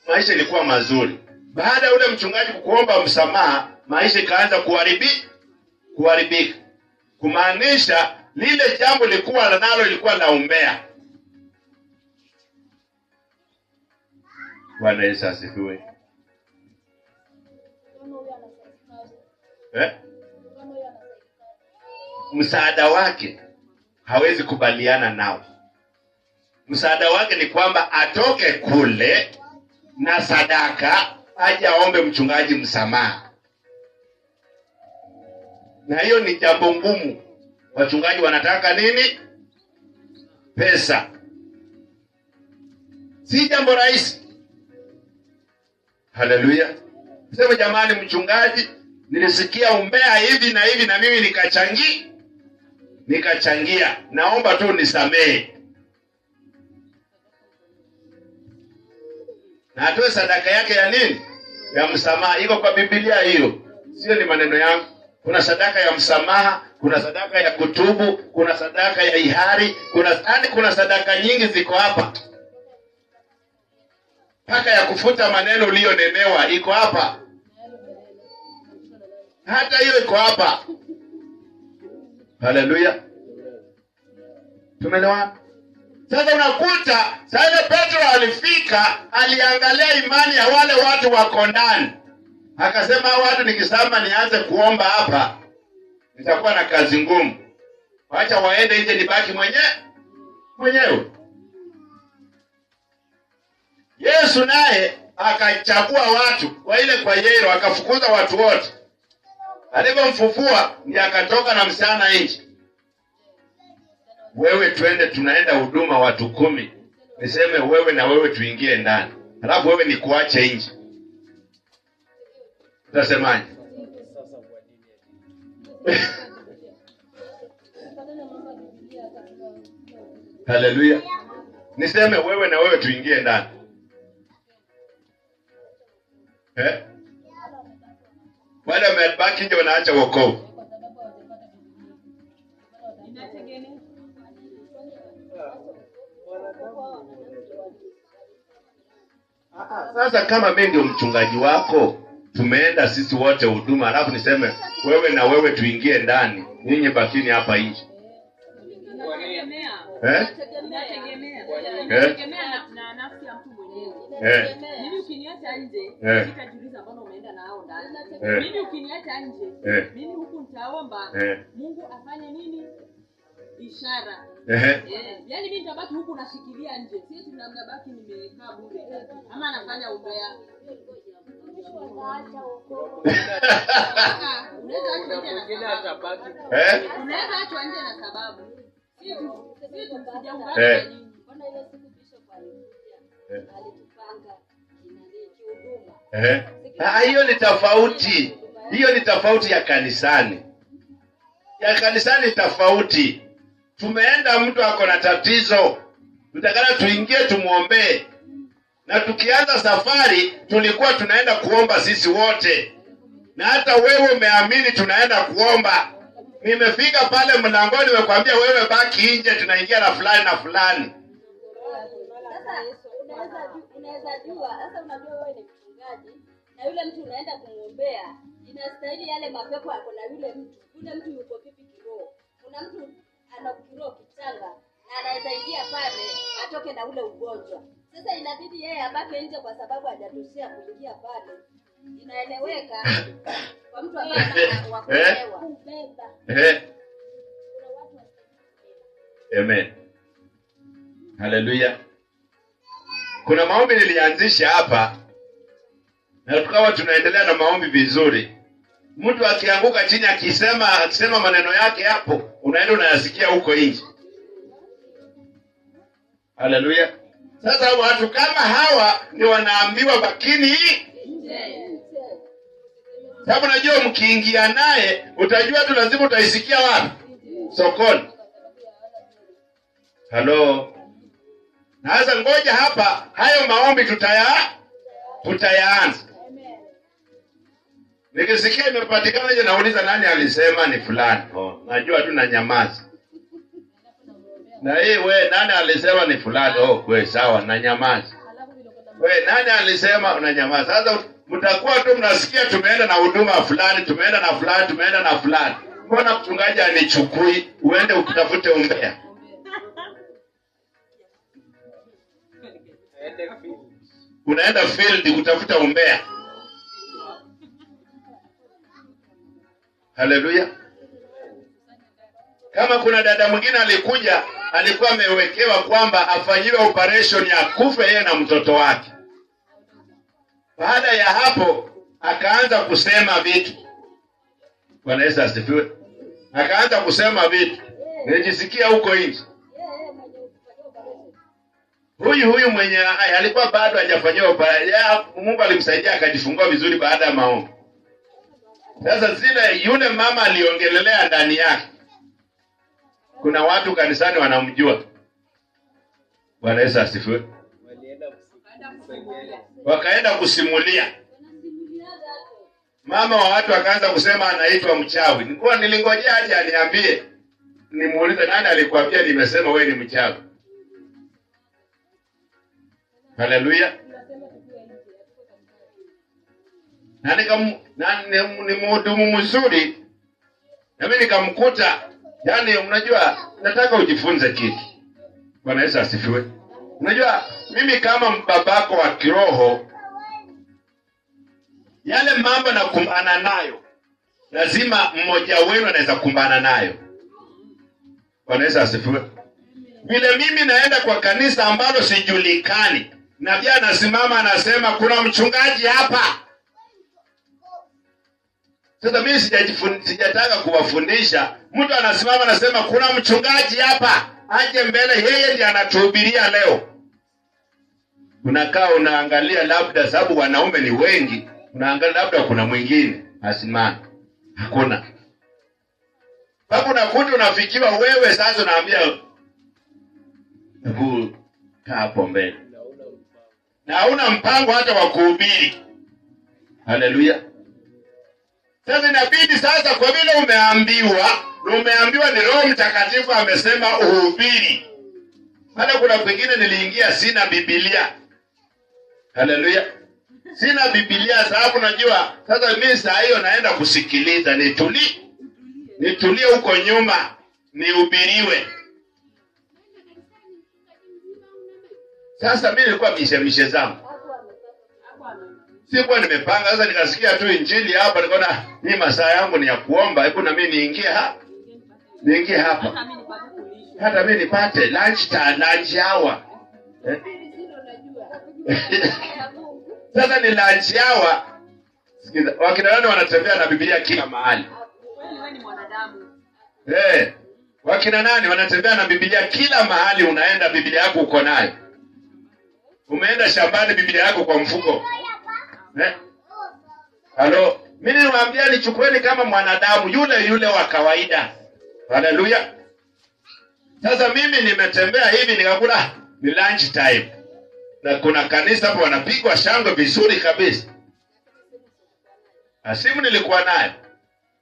maisha ilikuwa mazuri. Baada ya ule mchungaji kukuomba msamaha, maisha ikaanza kuharibika. Kumaanisha lile jambo lilikuwa nalo lilikuwa la umbea. Bwana Yesu asifiwe. Msaada wake hawezi kubaliana nao. Msaada wake ni kwamba atoke kule na sadaka, aje aombe mchungaji msamaha. Na hiyo ni jambo ngumu. Wachungaji wanataka nini? Pesa. Si jambo rahisi. Haleluya. Sema jamani, mchungaji, nilisikia umbea hivi na hivi na mimi nikachangia. Naomba tu nisamehe. Na atoe sadaka yake ya nini? Ya msamaha. Iko kwa Biblia hiyo. Sio ni maneno yangu. Kuna sadaka ya msamaha, kuna sadaka ya kutubu, kuna sadaka ya ihari, kuna sadaka nyingi ziko hapa. Paka ya kufuta maneno uliyonenewa iko hapa. Hata hiyo iko hapa. Haleluya. Tumeelewana? Sasa unakuta sasa Petro alifika, aliangalia imani ya wale watu wako ndani. Akasema watu nikisema nianze kuomba hapa nitakuwa na kazi ngumu. Wacha waende nje nibaki mwenyewe. Yesu naye akachagua watu kwa ile kwa Yairo, akafukuza watu wote. Alipomfufua ndiye akatoka na msichana nje. Wewe twende, tunaenda huduma watu 10. Niseme wewe na wewe tuingie ndani. Alafu wewe ni kuache nje. Utasemaje? Haleluya. Niseme wewe na wewe tuingie ndani. Wale wamebaki nje wanaacha wokovu. Sasa kama mimi ndio mchungaji wako, tumeenda sisi wote huduma, alafu niseme wewe na wewe tuingie ndani, nyinyi bakini hapa nje. Inategemea na nafsi ya mtu mwenyewe. Mimi ukiniacha nje, sitajiuliza mbona umeenda nao ndani. Mimi ukiniacha nje, mimi huku nitaomba Mungu afanye nini? Ishara. Yaani mimi nitabaki huku nashikilia nje. Sisi tunabaki nimekaa bure. Ama anafanya umbea. Unaweza achwa nje na sababu. Hiyo ni tofauti. Hiyo ni tofauti ya kanisani. Ya kanisani tofauti. Tumeenda mtu ako na tatizo, tutakana tuingie tumuombee. Na tukianza safari tulikuwa tunaenda kuomba sisi wote. Na hata wewe umeamini tunaenda kuomba. Nimefika pale mlangoni nimekwambia wewe baki nje, tunaingia na fulani na fulani. Sasa unaweza jua, sasa unajua wewe ni mchungaji na yule mtu unaenda kumuombea, inastahili yale mapepo yako na yule mtu. Yule mtu yuko vipi kiroho? Kuna mtu ana kiroho kichanga na anaweza ingia pale atoke na ule ugonjwa. Sasa inabidi yeye abaki nje kwa sababu hajatoshea kuingia pale. Inaeleweka kwa mtu ambaye anakuelewa. Amen. Haleluya. Kuna maombi nilianzisha hapa na tukawa tunaendelea na maombi vizuri. Mtu akianguka chini akisema maneno yake hapo, unaenda unayasikia huko nje. Haleluya. Sasa watu kama hawa ni wanaambiwa bakini nje. Sababu najua mkiingia naye utajua tu lazima utaisikia wapi? Sokoni. Halo. Na sasa ngoja hapa hayo maombi tutayaanza. Nikisikia imepatikana je nauliza nani alisema ni fulani. Najua tu na nyamaza. Na hii we nani alisema ni fulani? Wewe sawa na nyamaza. Wewe nani alisema unanyamaza? Sasa mtakuwa tu mnasikia tumeenda na huduma fulani, tumeenda na fulani, tumeenda na fulani. Mbona mchungaji anichukui uende ukitafute umbea? Unaenda field kutafuta umbea. Haleluya. Kama kuna dada mwingine alikuwa amewekewa kwamba afanyiwe operation ya kufa yeye na mtoto wake. Baada ya hapo akaanza kusema vitu. Bwana Yesu asifiwe. Akaanza kusema vitu. Nilijisikia huko nje. Huyu mwenye alikuwa bado hajafanyiwa operation, Mungu alimsaidia akajifungua vizuri baada ya maombi. Sasa zile yule mama aliongelelea ndani yake. Kuna watu kanisani wanamjua. Bwana Yesu asifiwe. Wakaenda kusimulia. Mama wa watu akaanza kusema anaitwa mchawi. Nilingojea aje aniambie. Nimuulize nani alikwambia nimesema wewe ni mchawi. Haleluya. Ni mhudumu mzuri. Na mimi nikamkuta. Yaani unajua nataka ujifunze kitu. Bwana Yesu asifiwe. Unajua mimi kama babako wa kiroho, yale mambo na kumbana nayo lazima mmoja wenu anaweza kumbana nayo. Bwana Yesu asifiwe. Vile mimi naenda kwa kanisa ambalo sijulikani, nabii anasimama anasema kuna mchungaji hapa. Sasa mimi sijataka kuwafundisha. Mtu anasimama anasema kuna mchungaji hapa, aje mbele, yeye ndiye anatuhubiria leo. Unakaa unaangalia, labda sababu wanaume ni wengi, unaangalia labda kuna mwingine asimame. Hakuna. Sababu unakuta unafikiwa wewe, sasa unaambia huu kaa hapo mbele. Na hauna mpango hata wa kuhubiri. Haleluya. Sasa inabidi sasa, kwa vile umeambiwa ni Roho Mtakatifu amesema uhubiri. Hata kuna pengine niliingia sina Biblia. Haleluya. Sina Biblia sababu najua sasa mimi saa hiyo naenda kusikiliza, nitulie huko nyuma nihubiriwe. Sasa mimi nilikuwa mishemishe zangu. Sikuwa nimepanga, sasa nikasikia tu injili hapa, nikaona hii masaa yangu ni ya kuomba, hebu na mimi niingie hapa. Hata mimi nipate lunch hour. Sasa ni lunch hour. Sikiza, wakina nani wanatembea na Biblia kila mahali? Wewe ni mwanadamu. Wakina nani wanatembea na Biblia kila mahali? Unaenda Biblia yako uko nayo. Umeenda shambani Biblia yako kwa mfuko. Halo, mimi niwaambia nichukueni kama mwanadamu yule wa kawaida. Haleluya. Sasa mimi nimetembea hivi nikakula ni lunch time. Na kuna kanisa hapo wanapigwa shangwe vizuri kabisa. Asimu nilikuwa nayo.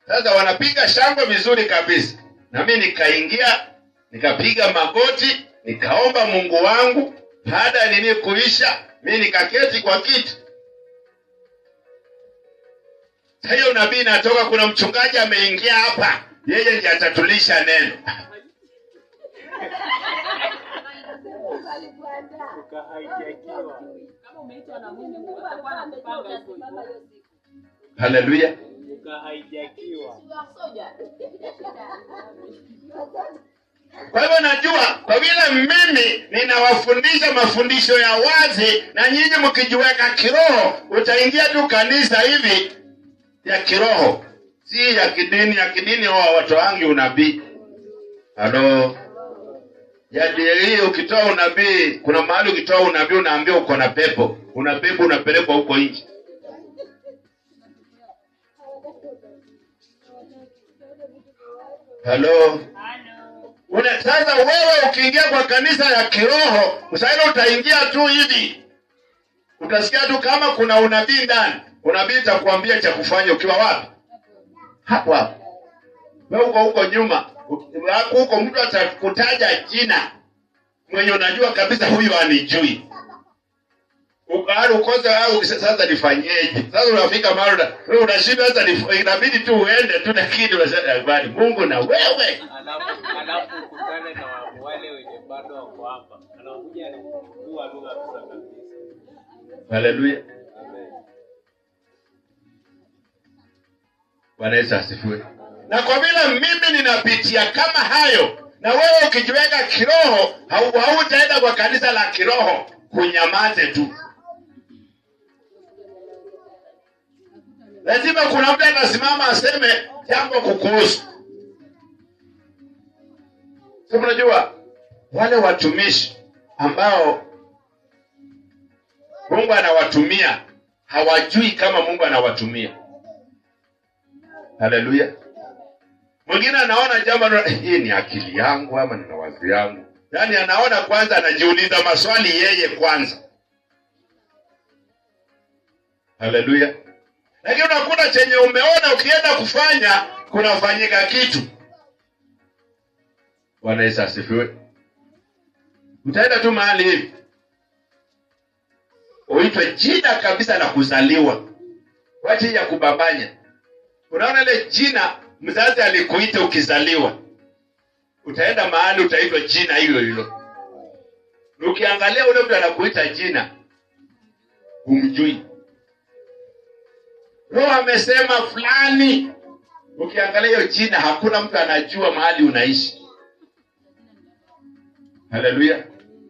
Sasa wanapiga shangwe vizuri kabisa. Na mimi nikaingia, nikapiga magoti, nikaomba Mungu wangu. Baada ya nini kuisha, mimi nikaketi kwa kiti. Hayo nabii natoka, kuna mchungaji ameingia hapa. Yeye ndiye atatulisha neno. Kama umeitwa na Mungu utakuwa unapanga hivyo. Haleluya. Kwa hivyo najua, kwa vile mimi ninawafundisha mafundisho ya wazi, na nyinyi mkijiweka kiroho, utaingia tu kanisa hivi ya kiroho, si ya kidini. Ya kidini watu wangi unabii. Halo. Ya dini ukitoa unabii, kuna mahali ukitoa unabii unaambia uko na pepo. Una pepo unapelekwa huko nje. Halo. Sasa wewe ukiingia kwa kanisa ya kiroho, usaida utaingia tu hivi. Utasikia tu kama kuna unabii ndani. Unabii itakuambia cha kufanya ukiwa wapi? Hapo hapo. Wewe uko huko nyuma. Huko mtu atakutaja jina mwenye unajua kabisa huyu anijui. Ukaaru koza au sasa nifanyeje? Sasa unafika mahali unashinda, sasa inabidi tu uende tu, lakini unasema Mungu na wewe. Alafu ukutane na wale wenye bado wako hapa. Anakuja na kufungua lugha kabisa. Haleluya. Amen. Bwana Yesu asifiwe. Na kwa vile mimi ninapitia kama hayo, na wewe ukijiweka kiroho, hautaenda kwa kanisa la kiroho, kunyamaze tu. Lazima kuna mtu anasimama aseme jambo kukuhusu. Sasa unajua wale watumishi ambao Mungu anawatumia hawajui kama Mungu anawatumia. Haleluya. Mwingine anaona jambo hii ni akili yangu ama ni mawazo yangu. Yaani anaona kwanza, anajiuliza maswali yeye kwanza. Haleluya. Lakini unakuta chenye umeona ukienda kufanya kunafanyika kitu. Bwana Yesu asifiwe. Utaenda tu mahali hivi, uitwe jina kabisa la kuzaliwa, wacha ya kubabanya. Unaona ile jina mzazi alikuita ukizaliwa, utaenda mahali utaitwa jina hilo hilo. Ukiangalia ule mtu anakuita jina, humjui. Roho amesema fulani, ukiangalia hiyo jina hakuna mtu anajua mahali unaishi. Haleluya.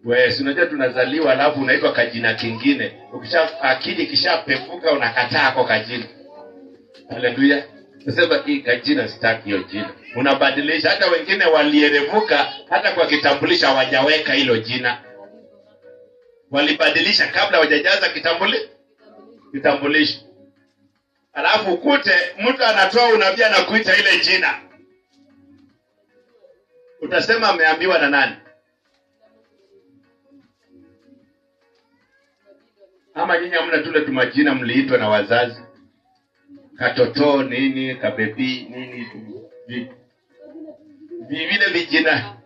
Wewe si unajua tunazaliwa alafu unaitwa kajina kingine. Akili kishapevuka unakataa kwa kajina. Haleluya. Nasema hii kajina sitaki hiyo jina. Unabadilisha. Hata wengine walierevuka hata kwa kitambulisho hawajaweka hilo jina. Walibadilisha kabla hawajajaza kitambulisho. Alafu ukute mtu anatoa unabii na kuita ile jina. Utasema ameambiwa na nani? Ama nyinyi hamna tule tumajina mliitwa na wazazi? Katoto nini, kabebi nini, vile vijina.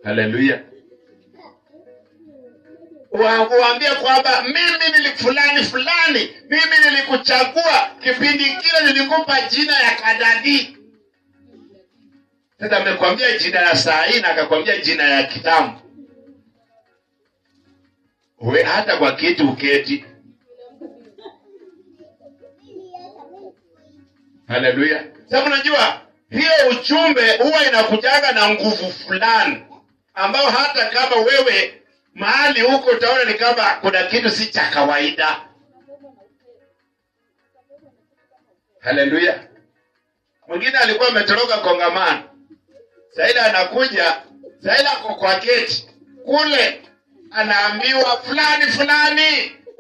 Haleluya. Waambie kwamba mimi fulani, mimi nilikuchagua kipindi kile, nilikupa jina ya Kadadi. Sasa amekwambia jina la saa hii na akakwambia jina ya kitambo. Wewe hata kwa kitu uketi. Haleluya. Sababu unajua hiyo ujumbe huwa inakujaga na nguvu fulani ambao hata kama wewe mahali huko utaona ni kama kuna kitu si cha kawaida. Haleluya. Mwingine alikuwa ametoroka kongamano. Sasa anakuja, sasa kwa geti kule anaambiwa fulani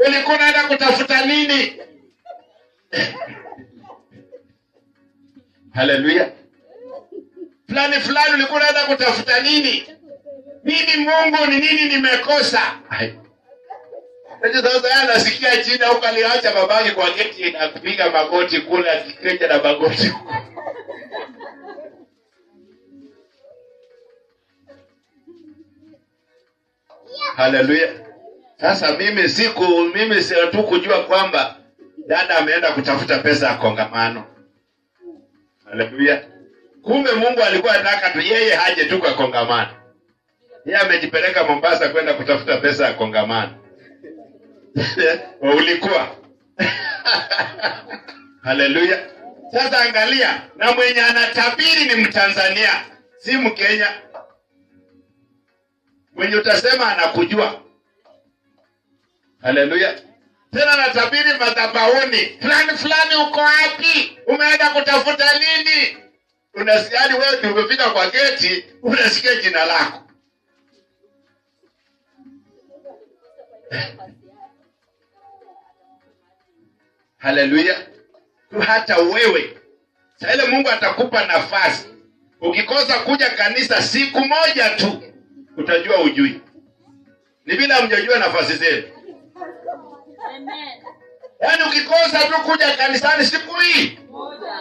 ulikuwa unaenda kutafuta nini? Haleluya. Fulani ulikuwa unaenda kutafuta nini? Mimi Mungu ni nini nimekosa? Sasa anasikia jina huko, aliacha babake kwa geti na kupiga magoti kule, akikeja na magoti. Haleluya. Sasa mimi si tu kujua kwamba dada ameenda kutafuta pesa ya kongamano. Haleluya. Kumbe Mungu alikuwa anataka tu yeye haje tu kwa kongamano. Yeye amejipeleka Mombasa kwenda kutafuta pesa ya kongamano. Ulikuwa. Haleluya. Sasa angalia, na mwenye anatabiri ni Mtanzania, si Mkenya. Mwenye utasema anakujua. Haleluya. Tena anatabiri madhabahuni. Fulani uko wapi? Umeenda kutafuta nini? Unasikia wewe umefika kwa geti, unasikia jina lako. Haleluya. Hata wewe sasa ile Mungu atakupa nafasi. Ukikosa kuja kanisa siku moja tu, utajua ujui. Ni bila mjajua nafasi zenu. Amen. Yaani ukikosa tu kuja kanisani siku hii moja.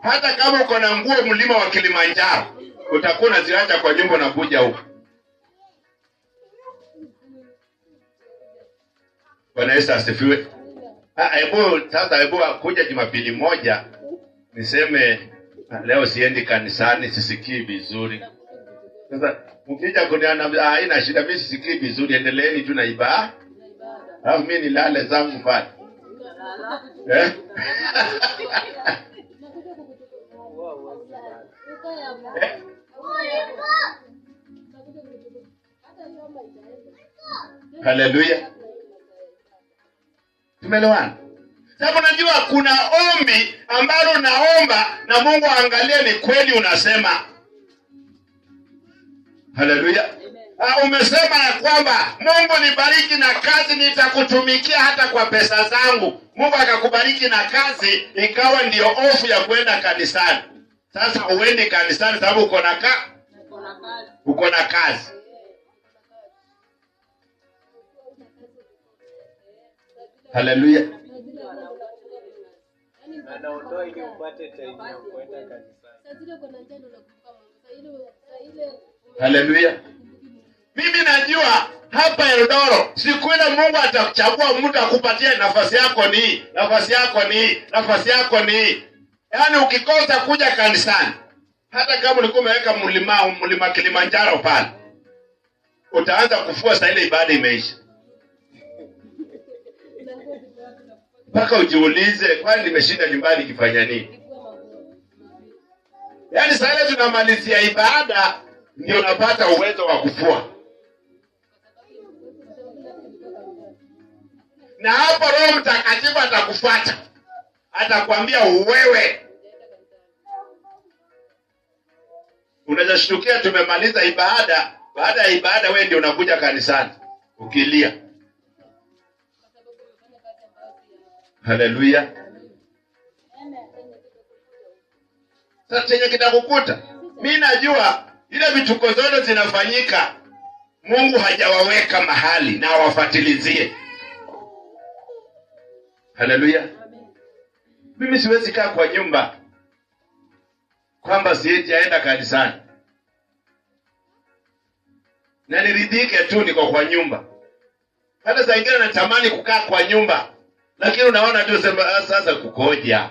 Hata kama uko na nguo mlima wa Kilimanjaro, utakuwa unaziacha kwa nyumba na kuja huko. Bwana Yesu asifiwe. Hebu kuja Jumapili moja niseme leo siendi kanisani, sisikii vizuri. Sasa mkija kuniambia haina shida, mimi sisikii vizuri, endeleeni tu na ibada. Alafu mimi nilale zangu pale. Haleluya. Tumeelewana? Sababu najua kuna ombi ambalo unaomba na Mungu aangalie ni kweli unasema. Haleluya. Umesema ya kwamba Mungu nibariki na kazi, nitakutumikia hata kwa pesa zangu. Mungu akakubariki na kazi, ikawa ndio ofu ya kwenda kanisani. Sasa uende kanisani sababu uko na kazi. Haleluya. Anaondoa ili upate time ya kwenda kanisani. Haleluya. Mimi najua hapa Eldoro siku ile Mungu atachagua mtu akupatie nafasi yako ni, nafasi yako ni. Yaani ukikosa kuja kanisani, hata kama ulikuwa umeweka mlima Kilimanjaro pale, utaanza kufua saa ile ibada imeisha. mpaka ujiulize, kwani nimeshinda nyumbani kifanya nini? Yaani saa ile tunamalizia ibada ndio unapata uwezo wa kufua. Na hapo Roho Mtakatifu atakufuata. Atakwambia wewe. Unajashtukia tumemaliza ibada, baada ya ibada wewe ndio unakuja kanisani ukilia. Haleluya. Sasa chenye kitakukuta, mimi najua ile vituko zote zinafanyika, Mungu hajawaweka mahali na wafatilizie. Haleluya. Mimi siwezi kaa kwa nyumba kwamba sijaenda kanisani na niridhike tu niko kwa nyumba. Hata saa ingine natamani kukaa kwa nyumba, lakini unaona tu sasa kukoja.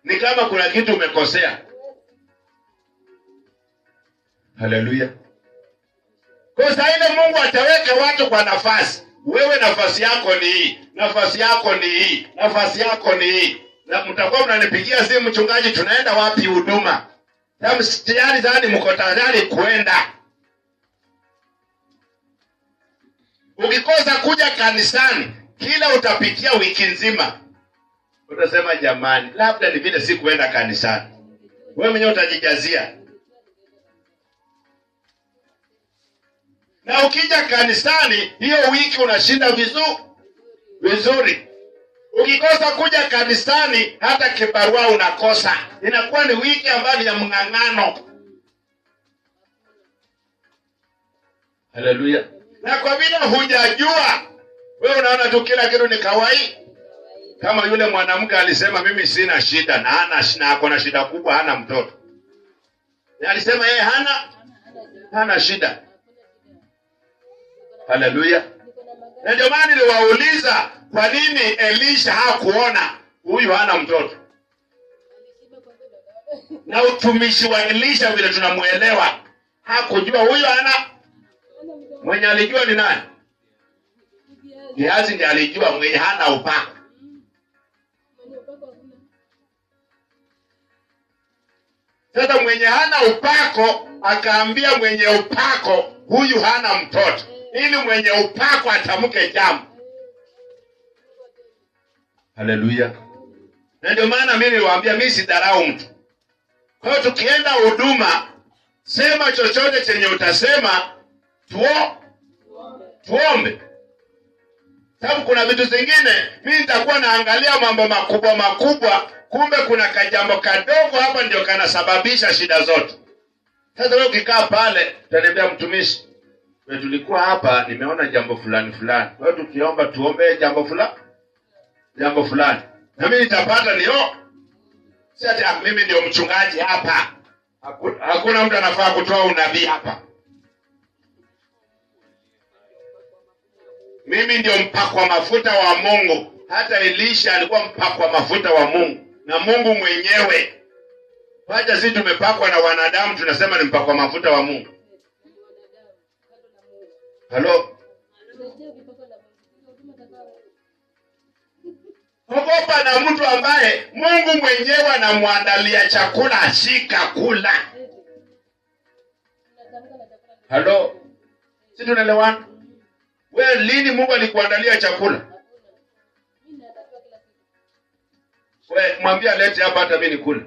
Ni kama kuna kitu umekosea. Haleluya. Kwa sababu ile Mungu ataweka watu kwa nafasi. Wewe nafasi yako ni hii, nafasi yako ni hii, nafasi yako ni hii. Na mtakuwa mnanipigia simu, mchungaji tunaenda wapi huduma? Na msitiani zani mko tayari kuenda. Ukikosa kuja kanisani, kila utapitia wiki nzima, utasema jamani, labda ni vile sikuenda kanisani. Wewe mwenyewe utajijazia. Na ukija kanisani, hiyo wiki unashinda vizuri. Ukikosa kuja kanisani, hata kibarua unakosa. Inakuwa ni wiki ambayo ya mng'ang'ano. Haleluya. Na kwa vile hujajua, wewe unaona tu kila kitu ni kawaida. Kama yule mwanamke alisema mimi sina shida na ako na shida kubwa, hana mtoto. Na alisema yeye hana shida. Haleluya. Na ndio maana niliwauliza kwa nini Elisha hakuona huyu hana mtoto. Na utumishi wa Elisha vile tunamuelewa, hakujua huyu hana. Mwenye alijua ni nani? Gehazi ndiye alijua mwenye hana upako. Sasa mwenye hana upako akaambia mwenye upako huyu hana mtoto, ili mwenye upako atamke jambo. Haleluya. Na ndio maana mimi niliwaambia mimi sidharau mtu. Kwa hiyo tukienda huduma, sema chochote chenye utasema, tuombe. Sababu kuna vitu zingine mimi nitakuwa naangalia mambo makubwa, kumbe kuna kajambo kadogo hapa ndio kanasababisha shida zote. Sasa wewe ukikaa pale, utaniambia mtumishi, wewe tulikuwa hapa nimeona jambo fulani. Wewe tukiomba tuombe jambo fulani. Na mimi nitapata si ati mimi ndio mchungaji hapa. Hakuna mtu anafaa kutoa unabii hapa. Mimi ndio mpakwa mafuta wa Mungu. Hata Elisha alikuwa mpakwa mafuta wa Mungu. Na Mungu mwenyewe. Wacha sisi tumepakwa na wanadamu tunasema ni mpakwa mafuta wa Mungu. Halo? Ogopa na mtu ambaye Mungu mwenyewe anamuandalia chakula ashika kula. Halo? Si tunaelewana? Wewe lini Mungu alikuandalia chakula? Wewe mwambie alete hapa hata mimi nikule.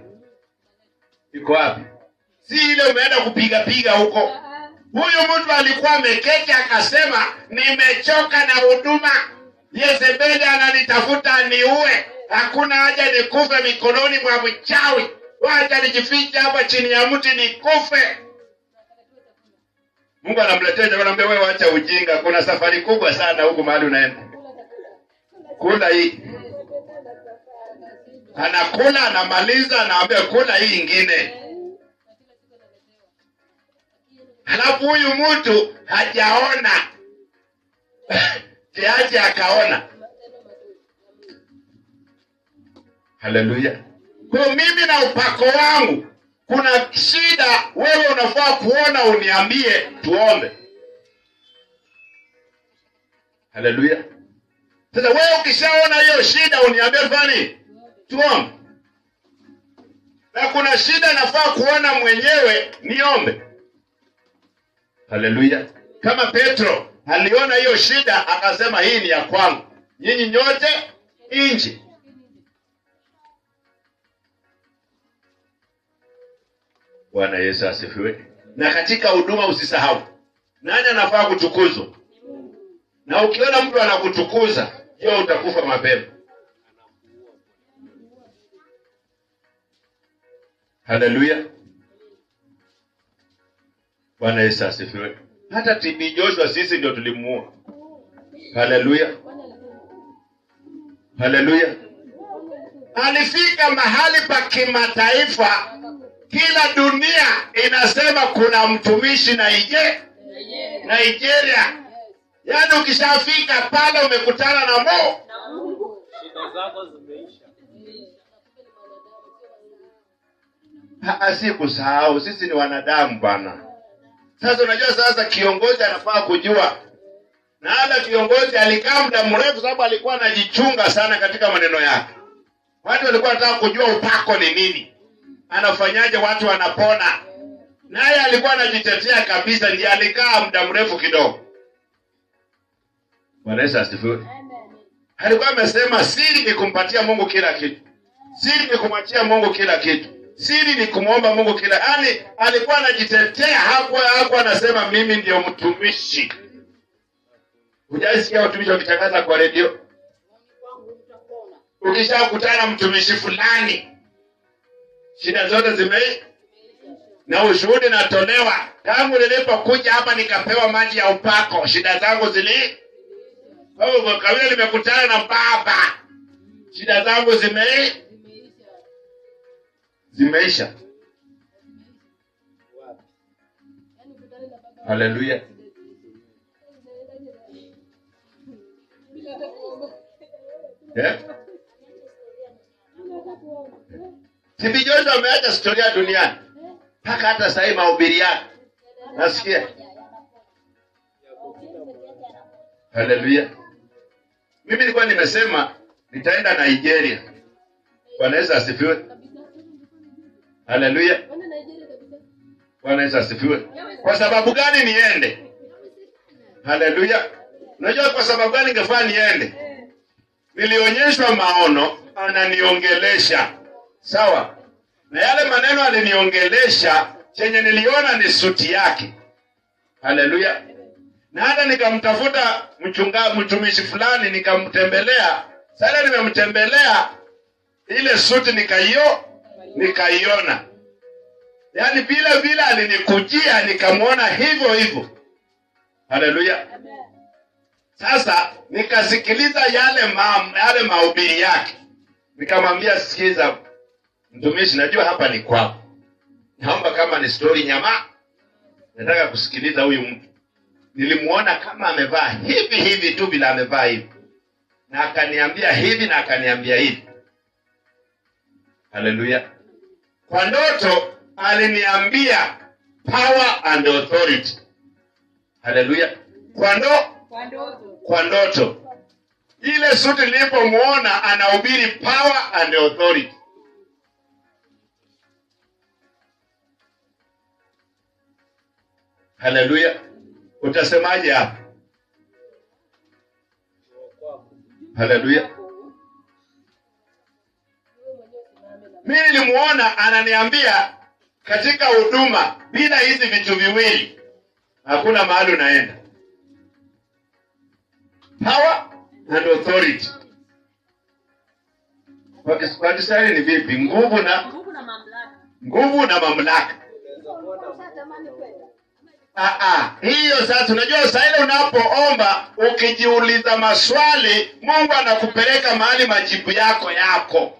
Iko wapi? Si ile umeenda kupiga huko. Huyu mtu alikuwa ameketi akasema nimechoka na huduma. Yezebeli ananitafuta niue. Hakuna haja nikufe mikononi mwa mchawi. Wacha nijifiche hapa chini ya mti nikufe. Mungu anamletea anamwambia wewe acha ujinga, kuna safari kubwa sana huko mahali unaenda. Kula hii. Anakula anamaliza anamwambia kula hii ingine. Halafu huyu mtu hajaona. Kiaje akaona. Haleluya. Kwa mimi na upako wangu kuna shida, wewe unafaa kuona uniambie tuombe. Haleluya. Sasa wewe ukishaona hiyo shida uniambie fani tuombe. Na kuna shida nafaa kuona mwenyewe niombe. Haleluya. Kama Petro aliona hiyo shida akasema hii ni ya kwangu, nyinyi nyote nje. Bwana Yesu asifiwe. Na katika huduma usisahau, nani anafaa kutukuzwa? Na ukiona mtu anakutukuza, hiyo utakufa mapema. Haleluya. Bwana Yesu asifiwe. Hata TB Joshua sisi ndio tulimuua. Haleluya. Haleluya. Alifika mahali pa kimataifa, kila dunia inasema kuna mtumishi Nigeria. Yaani ukishafika pale umekutana na Mungu. Shida zako zimeisha. Si kusahau, sisi ni wanadamu bana. Sasa unajua sasa kiongozi anafaa kujua. Na hata kiongozi alikaa muda mrefu sababu alikuwa anajichunga sana katika maneno yake. Watu walikuwa wanataka kujua upako ni nini. Anafanyaje watu wanapona. Naye alikuwa anajitetea kabisa, ndiye alikaa muda mrefu kidogo. Bwana Yesu asifiwe. Alikuwa amesema siri ni kumpatia Mungu kila kitu. Siri ni kumwachia Mungu kila kitu. Siri ni kumuomba Mungu kila. Yaani alikuwa anajitetea, hakuwa anasema mimi ndio mtumishi. Hujasikia watumishi wakitangaza kwa redio? Ukishakutana mtumishi fulani, shida zote na ushuhudi natolewa. Tangu nilipokuja hapa nikapewa maji ya upako, shida zangu kwa vile nimekutana na Baba, shida zangu zimeisha. Haleluya. TB Joshua ameacha historia duniani. Mpaka hata sasa mahubiri yake nasikia. Haleluya. Mimi nilikuwa nimesema nitaenda Nigeria. Bwana Yesu asifiwe. Haleluya. Bwana Yesu asifiwe. Kwa sababu gani niende? Haleluya. Unajua kwa sababu gani ningefaa niende? Nilionyeshwa maono, ananiongelesha. Sawa? Na yale maneno aliniongelesha, chenye niliona ni suti yake. Haleluya. Na hata nikamtafuta mtumishi fulani nikamtembelea. Sasa nimemtembelea, ile suti nikaiona. Yaani vile alinikujia nikamuona hivyo. Haleluya. Sasa nikasikiliza yale mahubiri yake. Nikamwambia sikiza mtumishi, najua hapa ni kwako. Naomba kama ni story nyama, nataka kusikiliza huyu mtu. Nilimuona kama amevaa hivi tu bila amevaa hivi. Na akaniambia hivi na akaniambia hivi. Haleluya. Kwa ndoto aliniambia power and authority. Haleluya. Kwa ndoto. Ile suti nilipomuona anahubiri power and authority. Haleluya. Utasemaje hapa? Haleluya. Mimi nilimuona ananiambia katika huduma bila hizi vitu viwili hakuna mahali unaenda. Power and authority. Kwa Kiswahili ni vipi? Nguvu na mamlaka. Hiyo sasa unajua sasa ile unapoomba ukijiuliza maswali, Mungu anakupeleka mahali majibu yako.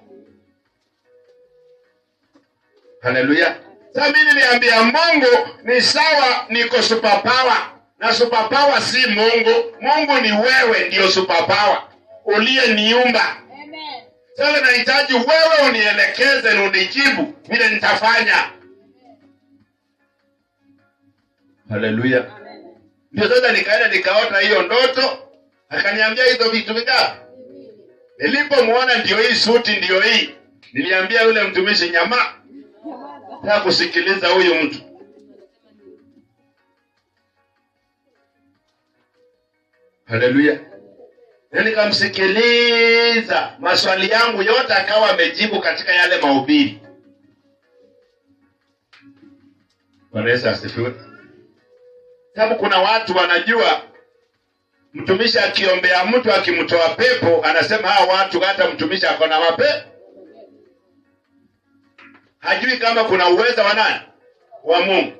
Haleluya. Sasa mimi niliambia Mungu ni sawa, niko superpower. Na superpower si Mungu. Mungu ni wewe ndio superpower. Uliyeniumba. Amen. Sasa nahitaji wewe unielekeze na unijibu vile nitafanya. Haleluya. Ndio sasa nikaenda nikaota hiyo ndoto. Akaniambia hizo vitu vingapi? Nilipomuona ndio hii suti ndio hii, niliambia yule mtumishi nyama, nataka kusikiliza huyu mtu. Haleluya. Na nikamsikiliza, maswali yangu yote akawa amejibu katika yale mahubiri. Bwana Yesu asifiwe. Sababu kuna watu wanajua mtumishi akiombea mtu akimtoa pepo, anasema hawa watu hata mtumishi ako na mapepo. Hajui kama kuna uwezo wa nani? Wa Mungu.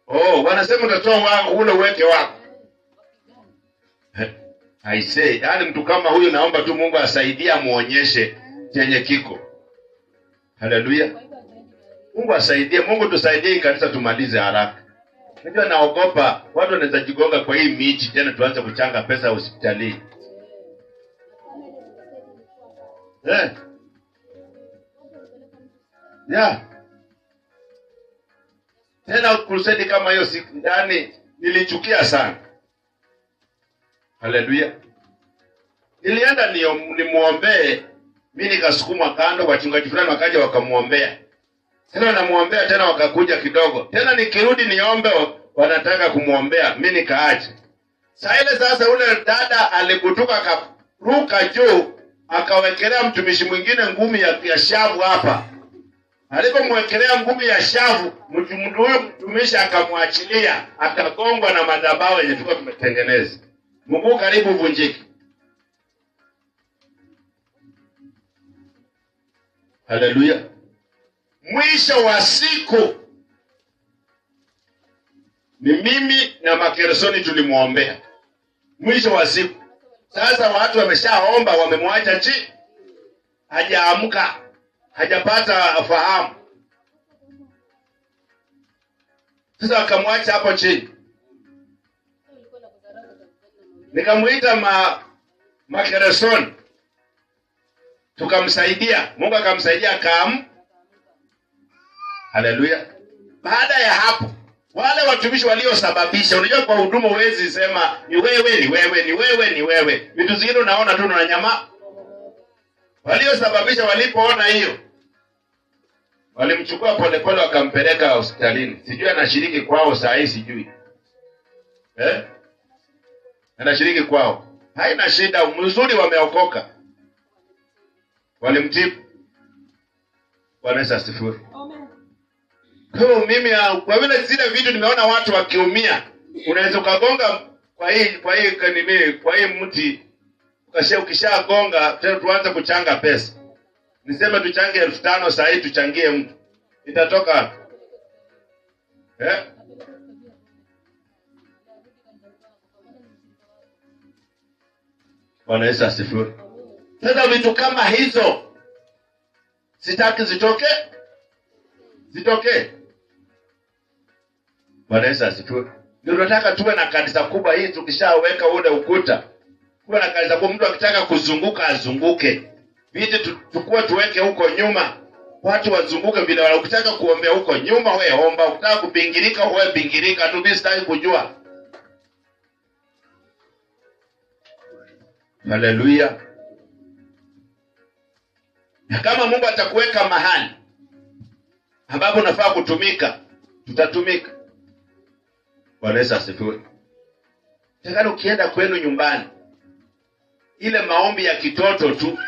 Oh, wanasema utatoa ule uweke wako. I say, yani mtu kama huyu naomba tu Mungu asaidie muonyeshe chenye kiko. Haleluya. Mungu asaidie, Mungu tusaidie kanisa tumalize haraka. Unajua naogopa watu wanaweza jigonga kwa hii miti tena tuanze kuchanga pesa hospitalini. Yeah. Tena crusade kama hiyo siku yani nilichukia sana. Haleluya. Nilienda nimuombee, mimi nikasukumwa kando, wachungaji fulani wakaja wakamuombea. Tena namuombea tena wakakuja kidogo. Tena nikirudi niombe wanataka kumuombea, mimi nikaacha. Sasa ule dada alikutuka akaruka juu, akawekelea mtumishi mwingine ngumi ya shavu hapa. Alipomwekelea ngumi ya shavu, mtumishi akamwachilia, akagongwa na madhabahu yenye tulikuwa tumetengeneza. Mguu karibu vunjike. Haleluya. Mwisho wa siku ni mimi na Makeresoni tulimuombea. Mwisho wa siku. Sasa watu wameshaomba, wamemwacha chini. Hajaamka. Hajapata fahamu. Sasa akamwacha hapo chini. Nikamuita Makeresoni. Tukamsaidia. Mungu akamsaidia akaamka. Haleluya. Baada ya hapo, wale watumishi waliosababisha, unajua kwa huduma huwezi sema ni wewe, ni wewe, ni wewe, ni wewe. Vitu zingine unaona tu na nyama. Waliosababisha walipoona hiyo, walimchukua polepole wakampeleka hospitalini. Sijui anashiriki kwao saa hii sijui. Anashiriki kwao. Haina shida, mzuri wameokoka. Walimtibu. Bwana Yesu asifiwe. Kwa mimi kwa vile zile vitu nimeona watu wakiumia, unaweza ukagonga kwa hii mti, ukishagonga tena tuanze kuchanga pesa. Niseme tuchange 5,000 saa hii tuchangie mtu. Itatoka Bwana Yesu asifiwe. Sasa vitu kama hizo sitaki zitoke. Bwana Yesu asifiwe. Ndio tunataka tuwe na kanisa kubwa hii, tukishaweka ule ukuta. Kuwe na kanisa kubwa, mtu akitaka kuzunguka azunguke. Viti tukue tuweke huko nyuma. Watu wazunguke vile wala ukitaka kuombea huko nyuma wewe omba, ukitaka kubingirika wewe bingirika tu, mimi sitaki kujua. Haleluya. Na kama Mungu atakuweka mahali ambapo unafaa kutumika, tutatumika. Bwana Yesu asifiwe. Takana ukienda kwenu nyumbani, ile maombi ya kitoto tu,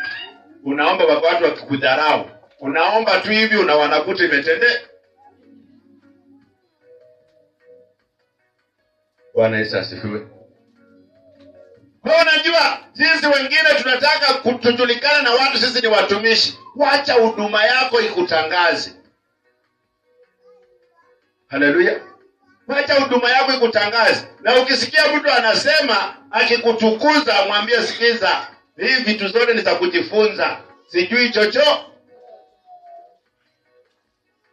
unaomba kwa watu wakikudharau. Unaomba tu hivi wanakuta imetendeka. Bwana Yesu asifiwe. Kwa unajua, sisi wengine tunataka kujulikana na watu sisi ni watumishi. Wacha huduma yako ikutangaze. Haleluya. Wacha huduma yako ikutangaze. Na ukisikia mtu anasema akikutukuza, mwambie sikiza, hii vitu zote ni za kujifunza. Sijui chocho.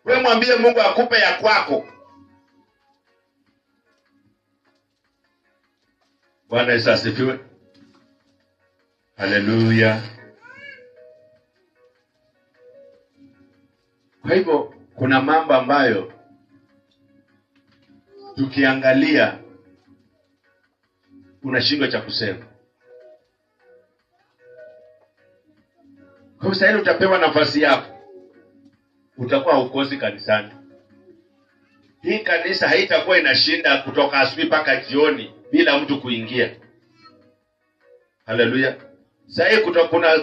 Wewe mwambie Mungu akupe ya kwako. Bwana Yesu asifiwe. Haleluya. Kwa hivyo kuna mambo ambayo tukiangalia unashindwa cha kusema. Kwa sababu utapewa nafasi yako, utakuwa hukosi kanisani. Hii kanisa haitakuwa inashinda kutoka asubuhi mpaka jioni bila mtu kuingia. Haleluya. Sasa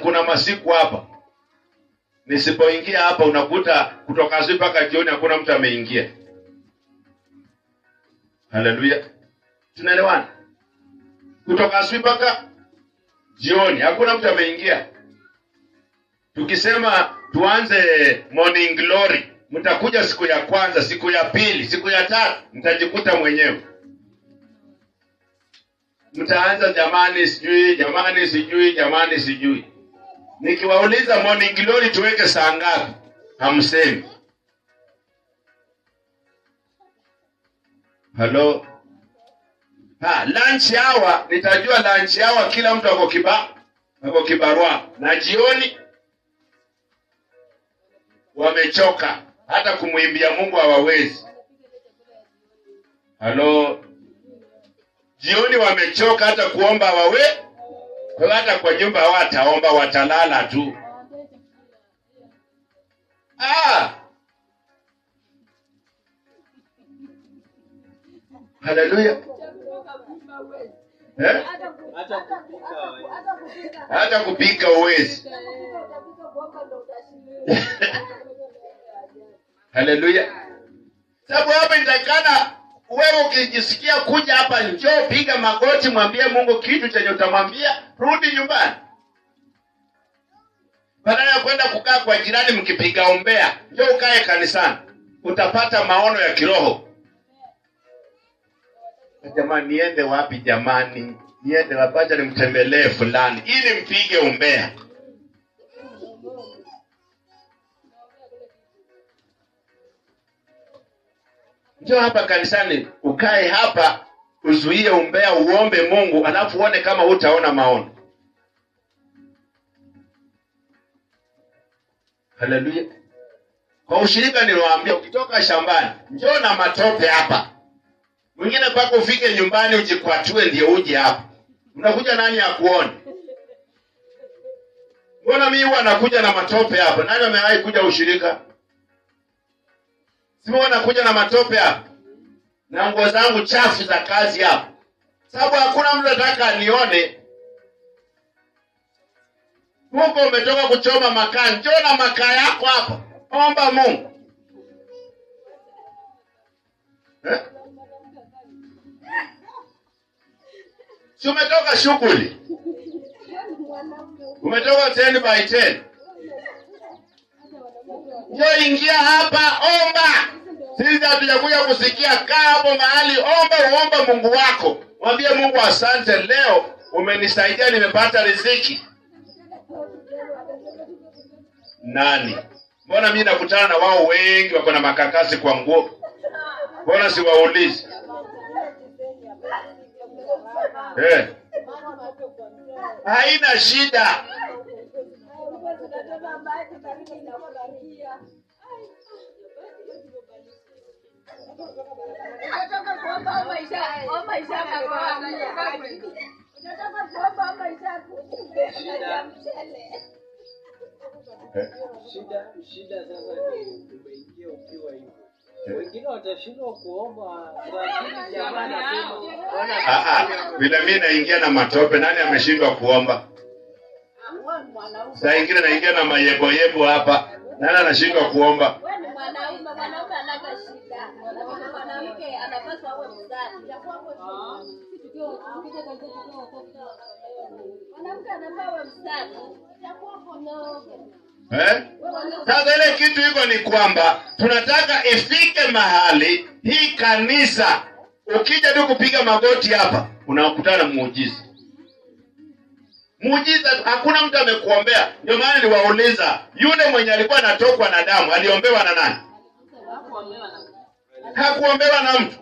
kuna masiku hapa, nisipoingia hapa unakuta kutoka asubuhi mpaka jioni hakuna mtu ameingia. Haleluya. Tunaelewana? Kutoka asubuhi mpaka jioni hakuna mtu ameingia. Tukisema tuanze morning glory, mtakuja siku ya kwanza, siku ya pili, siku ya tatu, mtajikuta mwenyewe. Mtaanza jamani sijui, jamani sijui, jamani sijui. Nikiwauliza morning glory tuweke saa ngapi, hamsemi. Hello. Lunch hour, nitajua lunch hour kila mtu ako kibarua. Na jioni wamechoka, hata kumuimbia Mungu hawawezi. Hello. Jioni wamechoka, hata kuomba kwa hata kwa nyumba hawataomba, watalala tu. Haleluya. Hata kupika uwezi. Haleluya. Sababu hapa inatakana wewe ukijisikia kuja hapa, njoo piga magoti, mwambie Mungu kitu chenye utamwambia, rudi nyumbani. Badala ya kwenda kukaa kwa jirani mkipiga ombea, njoo ukae kanisani. Utapata maono ya kiroho. Jamani, niende wapi jamani? Niende wapi? Nimtembelee fulani ili mpige umbea. Njoo hapa kanisani, ukae hapa, uzuie umbea, uombe Mungu, alafu uone kama utaona maono. Haleluya. Kwa ushirika niliwaambia, ukitoka shambani, njoo na matope hapa. Mwingine pako ufike nyumbani ujikwatue ndio uje hapa. Unakuja nani akuone? Mbona mimi huwa nakuja na matope hapa? Nani amewahi kuja ushirika? Sima wanakuja na matope hapa. Na nguo zangu chafu za kazi hapa. Sababu hakuna mtu anataka anione. Huko umetoka kuchoma makaa, njoo na makaa yako hapa. Omba Mungu. Si umetoka shughuli? Umetoka 10 by 10. Njoo ingia hapa, omba. Sisi hatujakuja kusikia, kaa hapo mahali, omba Mungu wako. Mwambie Mungu asante, leo umenisaidia, nimepata riziki. Nani? Mbona mimi nakutana na wao wengi wako na makakasi kwa nguo? Mbona siwaulizi? Haina shida. Shida sasa ni umeingia ukiwa hivyo. Wengine watashindwa kuomba, lakini jamani bila mimi naingia na matope, nani ameshindwa kuomba? Saa ingine naingia na mayebo hapa, nani anashindwa kuomba? Wewe ni mwanaume anaka shida. Mwanamke anapaswa awe mzazi. Mwanamke anafaa awe mzazi. Sasa ile kitu iko ni kwamba tunataka ifike mahali hii kanisa, ukija tu kupiga magoti hapa unakutana muujiza. Muujiza, hakuna mtu amekuombea. Ndio maana niwauliza, yule mwenye alikuwa anatokwa na damu aliombewa na nani? Hakuombewa na mtu.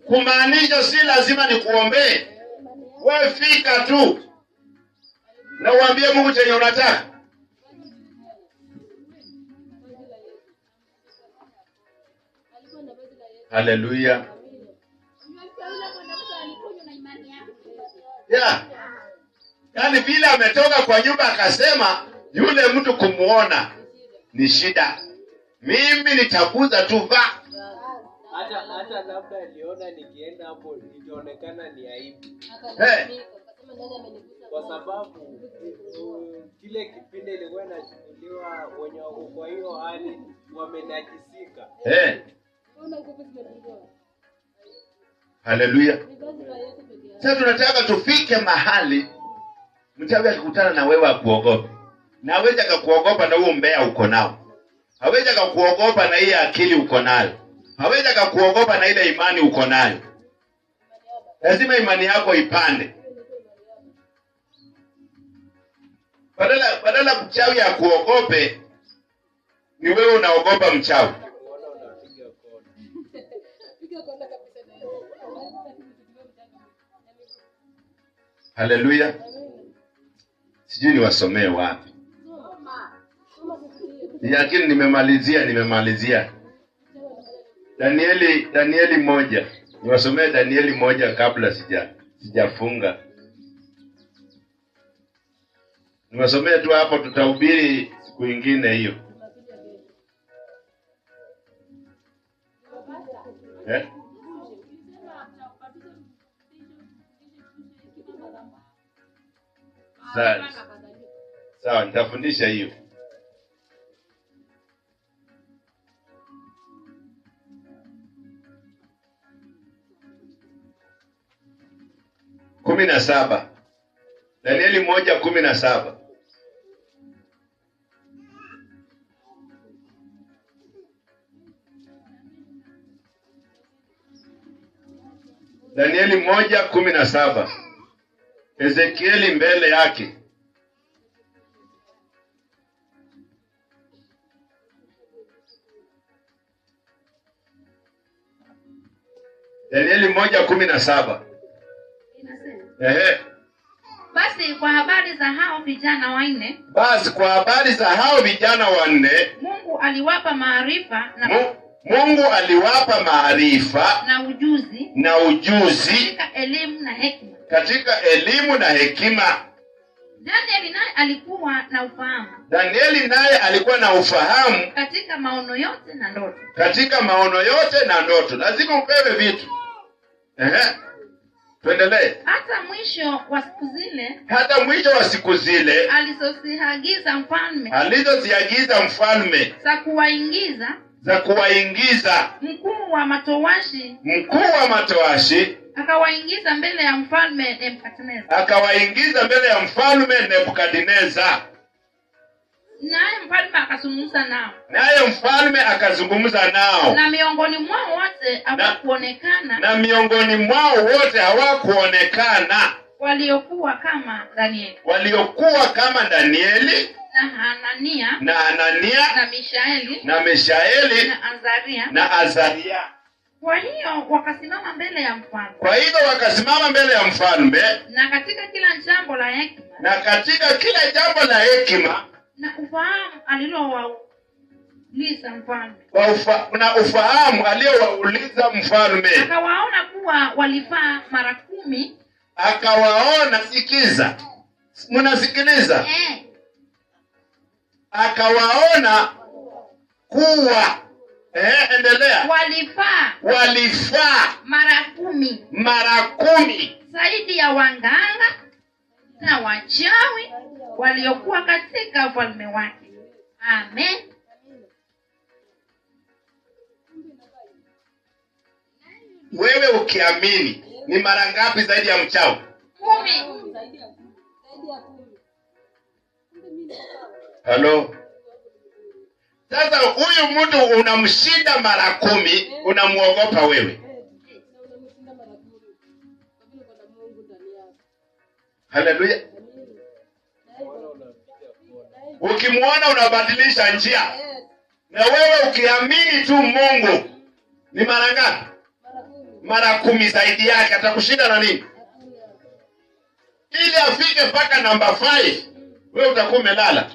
Kumaanisha si lazima nikuombee. Wewe fika tu na uambie Mungu chenye unataka. Haleluya. Yeah. Yaani vile ametoka kwa nyumba akasema yule mtu kumuona ni shida. Mimi nitakuza tu va. Hata labda aliona nikienda hapo nitaonekana ni aibu. Kwa sababu kile kipindi ilikuwa inachukuliwa wenye wako kwa hiyo hali wamenajisika. Haleluya. Sasa tunataka tufike mahali mchawi akikutana na wewe akuogope. Na hawezi akakuogopa na huo mbea uko nao. Hawezi akakuogopa na ile akili uko nayo. Hawezi akakuogopa na ile imani uko nayo. Lazima imani yako ipande. Badala mchawi akuogope, ni wewe unaogopa mchawi. Haleluya. Sijui niwasomee wapi. Lakini nimemalizia. Danieli 1. Niwasomee Danieli 1 kabla sijafunga. Niwasomee tu hapo, tutahubiri siku nyingine hiyo. Sawa, nitafundisha hiyo. Kumi na saba. Danieli 1:17. Danieli 1:17. Ezekieli mbele yake. Danieli 1:17. Basi kwa habari za hao vijana wanne, Mungu aliwapa maarifa na ujuzi katika elimu na hekima. Danieli naye alikuwa na ufahamu katika maono yote na ndoto. Lazima upewe vitu. Tuendelee. Hata mwisho wa siku zile alizoziagiza mfalme za kuwaingiza mkuu wa matowashi akawaingiza mbele ya mfalme Nebukadneza. Naye mfalme akazungumza nao. Na miongoni mwao wote hawakuonekana waliokuwa kama Danieli na Hanania na Mishaeli na Azaria. Kwa hiyo wakasimama mbele ya mfalme. Na katika kila jambo la hekima na ufahamu aliyowauliza mfalme. Akawaona kuwa walifaa mara 10. Sikiza. Mnasikiliza? Akawaona kuwa endelea. Walifaa mara 10 zaidi ya wanganga na wachawi waliokuwa katika ufalme wake. Amen. Wewe ukiamini ni mara ngapi zaidi ya mchawi? 10. Halo. Sasa huyu mtu unamshinda mara 10, unamuogopa wewe. Haleluya. Ukimuona unabadilisha njia. Na wewe ukiamini tu Mungu ni mara ngapi? Mara 10 zaidi yake. Atakushinda na nini? Ili afike mpaka namba 5, wewe utakuwa umelala.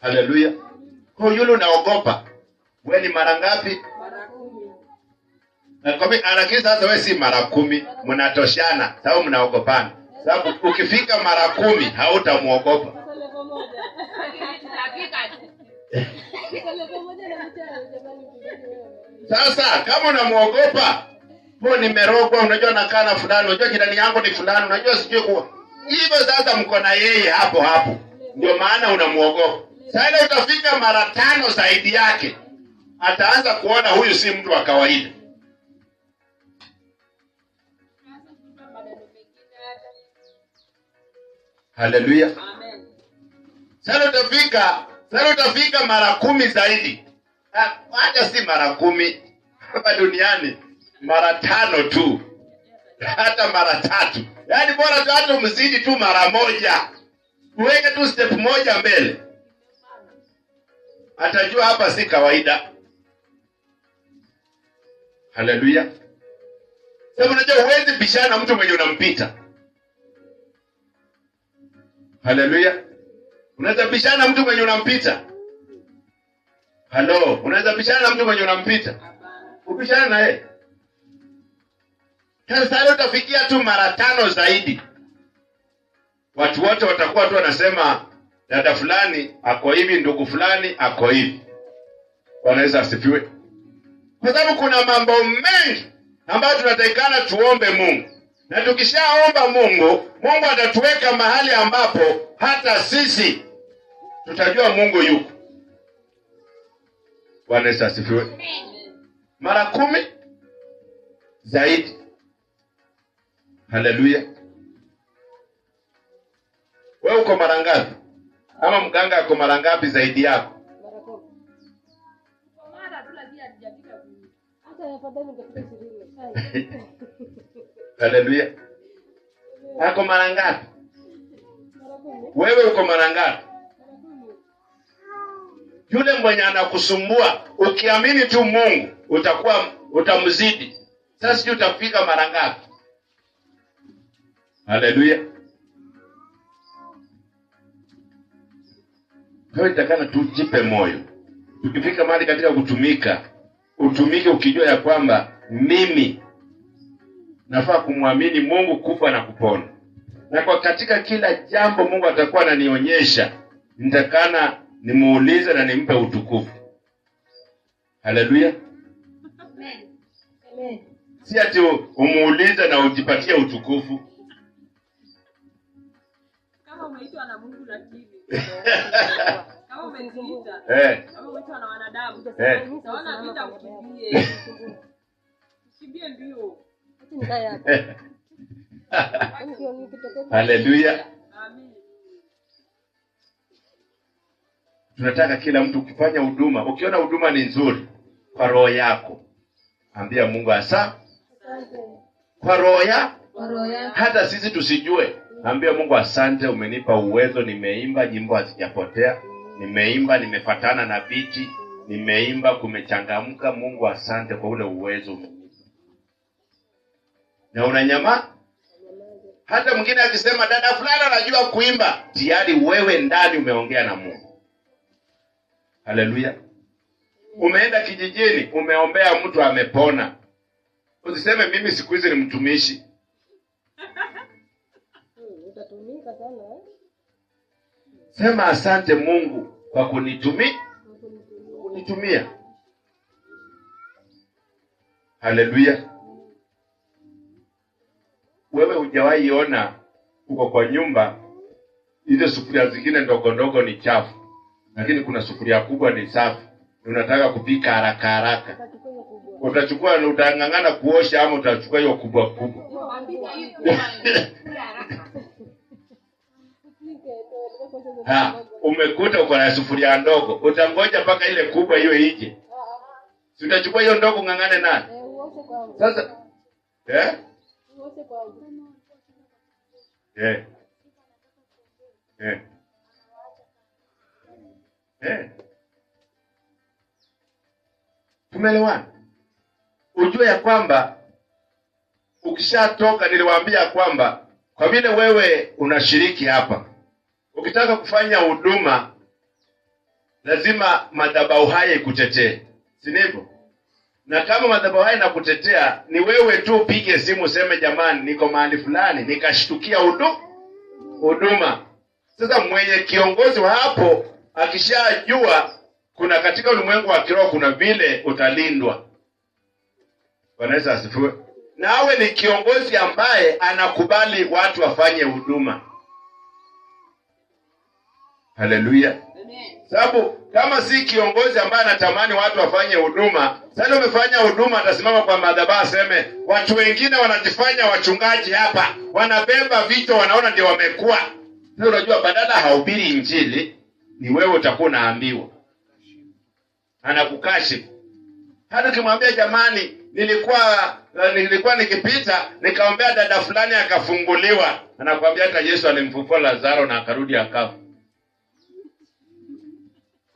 Haleluya. Kwa yule unaogopa, wewe ni mara ngapi? Lakini sasa wewe si mara 10, mnatoshana, sababu mnaogopana. Sababu ukifika mara 10 hautamuogopa. Sasa kama unamuogopa, nimerogwa, unajua nakaa na fulani, unajua jirani yangu ni fulani, unajua sijui kuwa. Hivyo sasa mko na yeye hapo hapo. Ndio maana unamuogopa. Sasa utafika mara 5 zaidi yake. Ataanza kuona huyu si mtu wa kawaida. Haleluya. Amen. Sasa utafika mara 10 zaidi. Hata si mara 10 hapa duniani, mara 5 tu. Hata mara 3. Yaani bora tu hata umzidi tu mara 1. Uweke tu step 1 mbele. Atajua hapa si kawaida. Haleluya. Sasa unajua huwezi bishana mtu mwenye unampita. Haleluya. Unaweza bishana mtu mwenye unampita? Halo, unaweza bishana mtu mwenye unampita? Ubishana na yeye. Sasa utafikia tu mara 5 zaidi. Watu wote watakuwa tu wanasema dada fulani ako hivi, ndugu fulani ako hivi. Wanaweza asifiwe. Kwa sababu kuna mambo mengi ambayo tunatakikana tuombe Mungu. Na tukishaomba Mungu, Mungu atatuweka mahali ambapo hata sisi tutajua Mungu yuko. Wanaweza asifiwe. Mara 10 zaidi. Haleluya. Wewe uko mara ngapi? Ama mganga ako mara ngapi zaidi yako? Haleluya. Ako mara ngapi? Wewe uko mara ngapi? Yule mwenye anakusumbua, ukiamini tu Mungu, utamzidi. Sasa sijui utafika mara ngapi? Haleluya. Kwa hiyo tujipe moyo. Tukifika mahali katika kutumika, utumike ukijua ya kwamba mimi nafaa kumwamini Mungu kufa na kupona. Na kwa katika kila jambo Mungu atakuwa ananionyesha, nitakana nimuulize na nimpe utukufu. Haleluya. Amen. Si ati umuulize na ujipatie utukufu. Kama umeitwa na Mungu lakini. Kama umejiita. Kama umeitwa na wanadamu. Utaona vita ukimbie. Ukimbie mbio. Haleluya. Amen. Tunataka kila mtu ukifanya huduma, ukiona huduma ni nzuri kwa roho yako, ambia Mungu asante. Kwa roho yako. Hata sisi tusijue, ambia Mungu asante, umenipa uwezo, nimeimba nyimbo hazijapotea, nimeimba nimefatana na biti, nimeimba kumechangamka. Mungu asante kwa ule uwezo umenipa. Na unanyama? Hata mwingine akisema dada fulani anajua kuimba, tayari wewe ndani umeongea na Mungu. Haleluya. Umeenda kijijini, umeombea mtu amepona. Usiseme mimi siku hizi ni mtumishi. Utatumika sana. Sema asante Mungu kwa kunitumia. Haleluya. Wewe hujawahi ona uko kwa nyumba, hizo sufuria zingine ndogo ndogo ni chafu, lakini kuna sufuria kubwa ni safi. Unataka kupika haraka haraka. Utachukua na utangangana kuosha ama utachukua hiyo kubwa kubwa? Umekuta uko na sufuria ndogo, utangoja mpaka ile kubwa hiyo ije. Si utachukua hiyo ndogo ngangane nani? Sasa Tumeelewana? Ujue ya kwamba ukishatoka, niliwaambia kwamba kwa vile wewe unashiriki hapa, ukitaka kufanya huduma lazima madhabahu haya ikutetee. Si ndivyo? Na kama madhabahu haya nakutetea, ni wewe tu upige simu useme jamani niko mahali fulani nikashtukia huduma. Sasa mwenye kiongozi wa hapo akishajua kuna katika ulimwengu wa kiroho kuna vile utalindwa. Bwana Yesu asifiwe. Na awe ni kiongozi ambaye anakubali watu wafanye huduma. Haleluya. Sababu kama si kiongozi ambaye anatamani watu wafanye huduma, sasa umefanya huduma atasimama kwa madhabahu aseme watu wengine wanajifanya wachungaji hapa, wanabeba vichwa wanaona ndio wamekuwa. Sasa unajua badala haubiri injili, ni wewe utakuwa unaambiwa. Anakukashifu. Hata ukimwambia jamani nilikuwa nikipita nikaombea dada fulani akafunguliwa, anakuambia hata Yesu alimfufua Lazaro na akarudi akafa.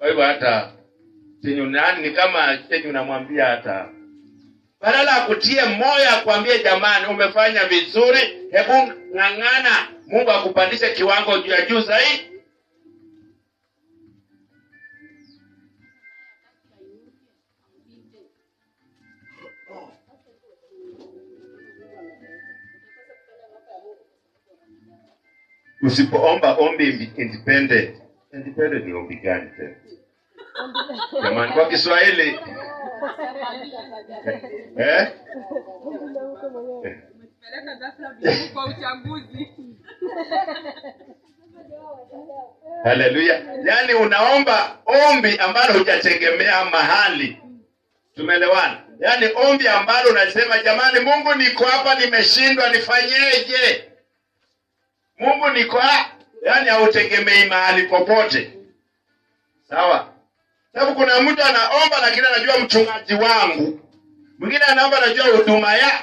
Kwa hivyo hata ni kama unamwambia hata badala akutie moyo akwambie jamani umefanya vizuri, hebu ng'ang'ana Mungu akupandishe kiwango juu ya juu zaidi. Usipoomba ombi independent ni ombi gani tena? Jamani kwa Kiswahili. Umepeleka ghafla mbele kwa uchaguzi. Haleluya. Yaani unaomba ombi ambalo hujategemea mahali. Tumeelewana? Yaani ombi ambalo unasema jamani Mungu niko hapa nimeshindwa nifanyeje? Mungu niko hapa, yaani hautegemei mahali popote. Sawa? Sababu kuna mtu anaomba lakini anajua mchungaji wangu. Mwingine anaomba anajua huduma ya.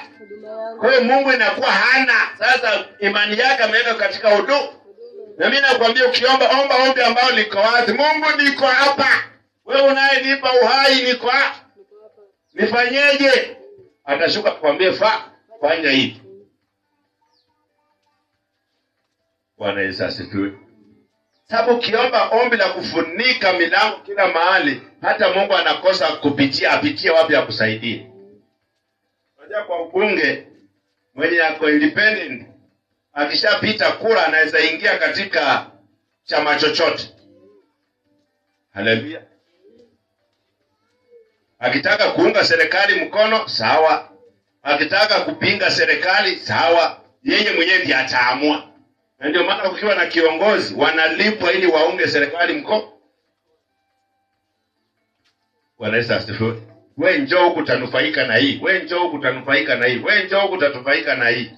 Kwa hiyo Mungu inakuwa hana. Sasa imani yake ameweka katika huduma. Na mimi nakwambia ukiomba ombi ambao liko wazi. Mungu niko hapa. Wewe unayenipa uhai niko hapa. Nifanyeje? Atashuka kukwambia fanya hivi. Bwana Yesu asifiwe. Sababu ukiomba ombi la kufunika milango kila mahali, hata Mungu anakosa apitie wapi akusaidie. Unajua kwa ubunge mwenye yako independent akishapita kura anaweza ingia katika chama chochote. Haleluya. Akitaka kuunga serikali mkono sawa, akitaka kupinga serikali sawa, yeye mwenyewe ndiye ataamua. Na ndio maana ukiwa na kiongozi wanalipwa ili waunge serikali mkono. Bwana Yesu asifiwe. Wewe njoo huku utanufaika na hii, wewe njoo huku utanufaika na hii, wewe njoo huku utanufaika na hii.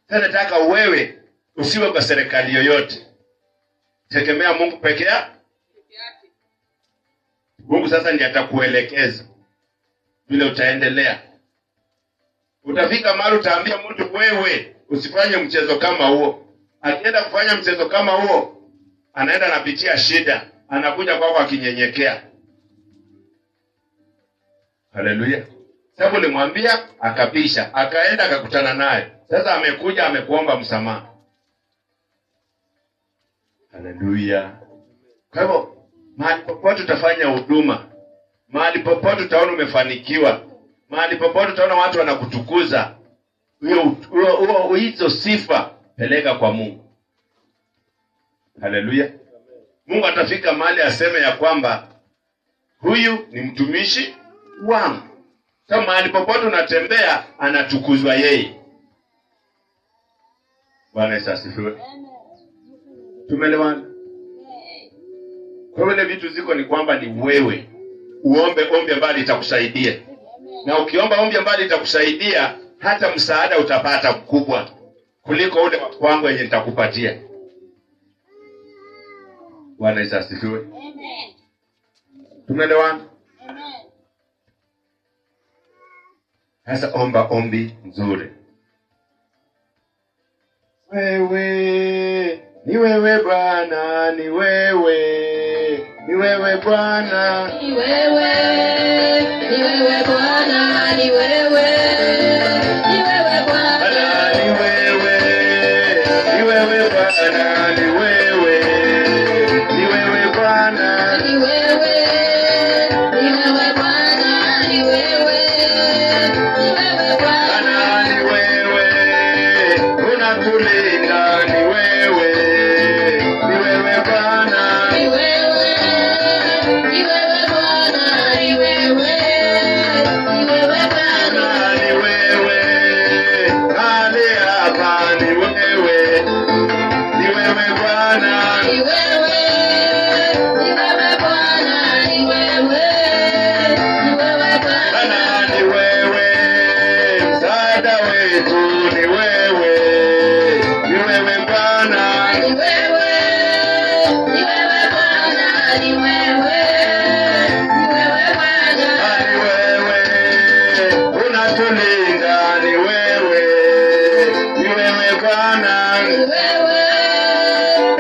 Sasa nataka wewe usiwe kwa serikali yoyote. Tegemea Mungu peke yake. Mungu sasa ndiye atakuelekeza vile utaendelea. Utafika mahali utaambia mtu wewe usifanye mchezo kama huo. Akienda kufanya mchezo kama huo, anaenda anapitia shida, anakuja kwako akinyenyekea. Haleluya. Sababu nilimwambia akapisha, akaenda akakutana naye. Sasa amekuja amekuomba msamaha. Haleluya. Kwa hivyo mahali popote utafanya huduma, mahali popote utaona umefanikiwa, mahali popote utaona watu wanakutukuza, hizo sifa peleka kwa Mungu. Haleluya. Mungu atafika mahali aseme ya kwamba huyu ni mtumishi wangu. Kama mahali popote unatembea anatukuzwa yeye. Bwana Yesu asifiwe. Tumeelewana? Kwa vile vitu ziko ni kwamba ni wewe uombe ombi ambalo litakusaidia. Na ukiomba ombi ambalo litakusaidia, hata msaada utapata mkubwa kuliko ule wangu yenye nitakupatia. Bwana Yesu asifiwe. Amen. Tumeelewana? Amen. Sasa omba ombi nzuri. Wewe, ni wewe Bwana, ni wewe. Ni wewe Bwana. Ni wewe, ni wewe Bwana, ni wewe. Ni wewe Bwana. Ni wewe. Ni wewe Bwana, ni wewe. Ni wewe Bwana. Ni wewe. Ni wewe Bwana, ni wewe. wetu ni wewe, ni wewe Bwana, ni wewe, ni wewe Bwana, ni wewe, ni wewe Bwana, ni wewe unatulinda, ni wewe, ni wewe Bwana, ni wewe,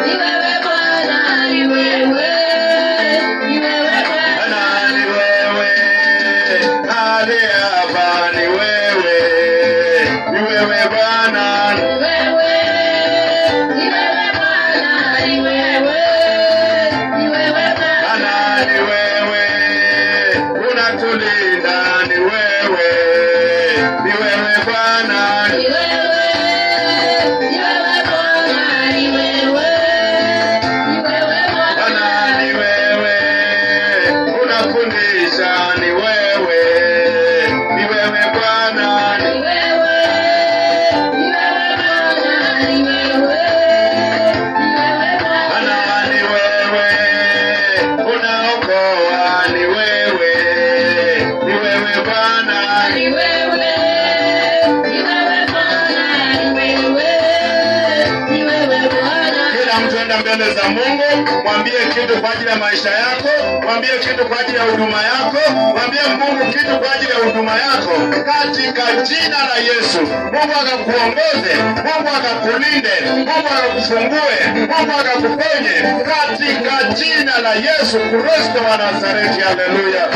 ni wewe Bwana, ni wewe, ni wewe Bwana, ni wewe hadi hapa, ni wewe, ni wewe Bwana, ni wewe, ni wewe Bwana, ni wewe, ni wewe Bwana, ni wewe unatulinda, ni wewe, ni wewe Bwana, ni wewe, ni wewe Bwana, ni wewe, ni wewe Bwana, ni wewe unafundisha, ni wewe, ni wewe Bwana, ni wewe, ni wewe Bwana, ni wewe, ni wewe Bwana, ni wewe unaokoa, ni wewe, ni wewe Bwana, ni wewe, ni wewe Bwana, ni wewe, ni wewe Bwana. Kila mtu enda mbele za Mungu, mwambie kitu kwa ajili ya maisha yako, mwambie kitu kwa ajili ya huduma yako, mwambie Mungu kitu kwa ajili ya huduma yako, katika jina la Yesu. Mungu akakuongoze, Mungu akakulinde, Mungu akakufungue, Mungu akakuponye, katika jina la Yesu Kristo wa Nazareti. Haleluya.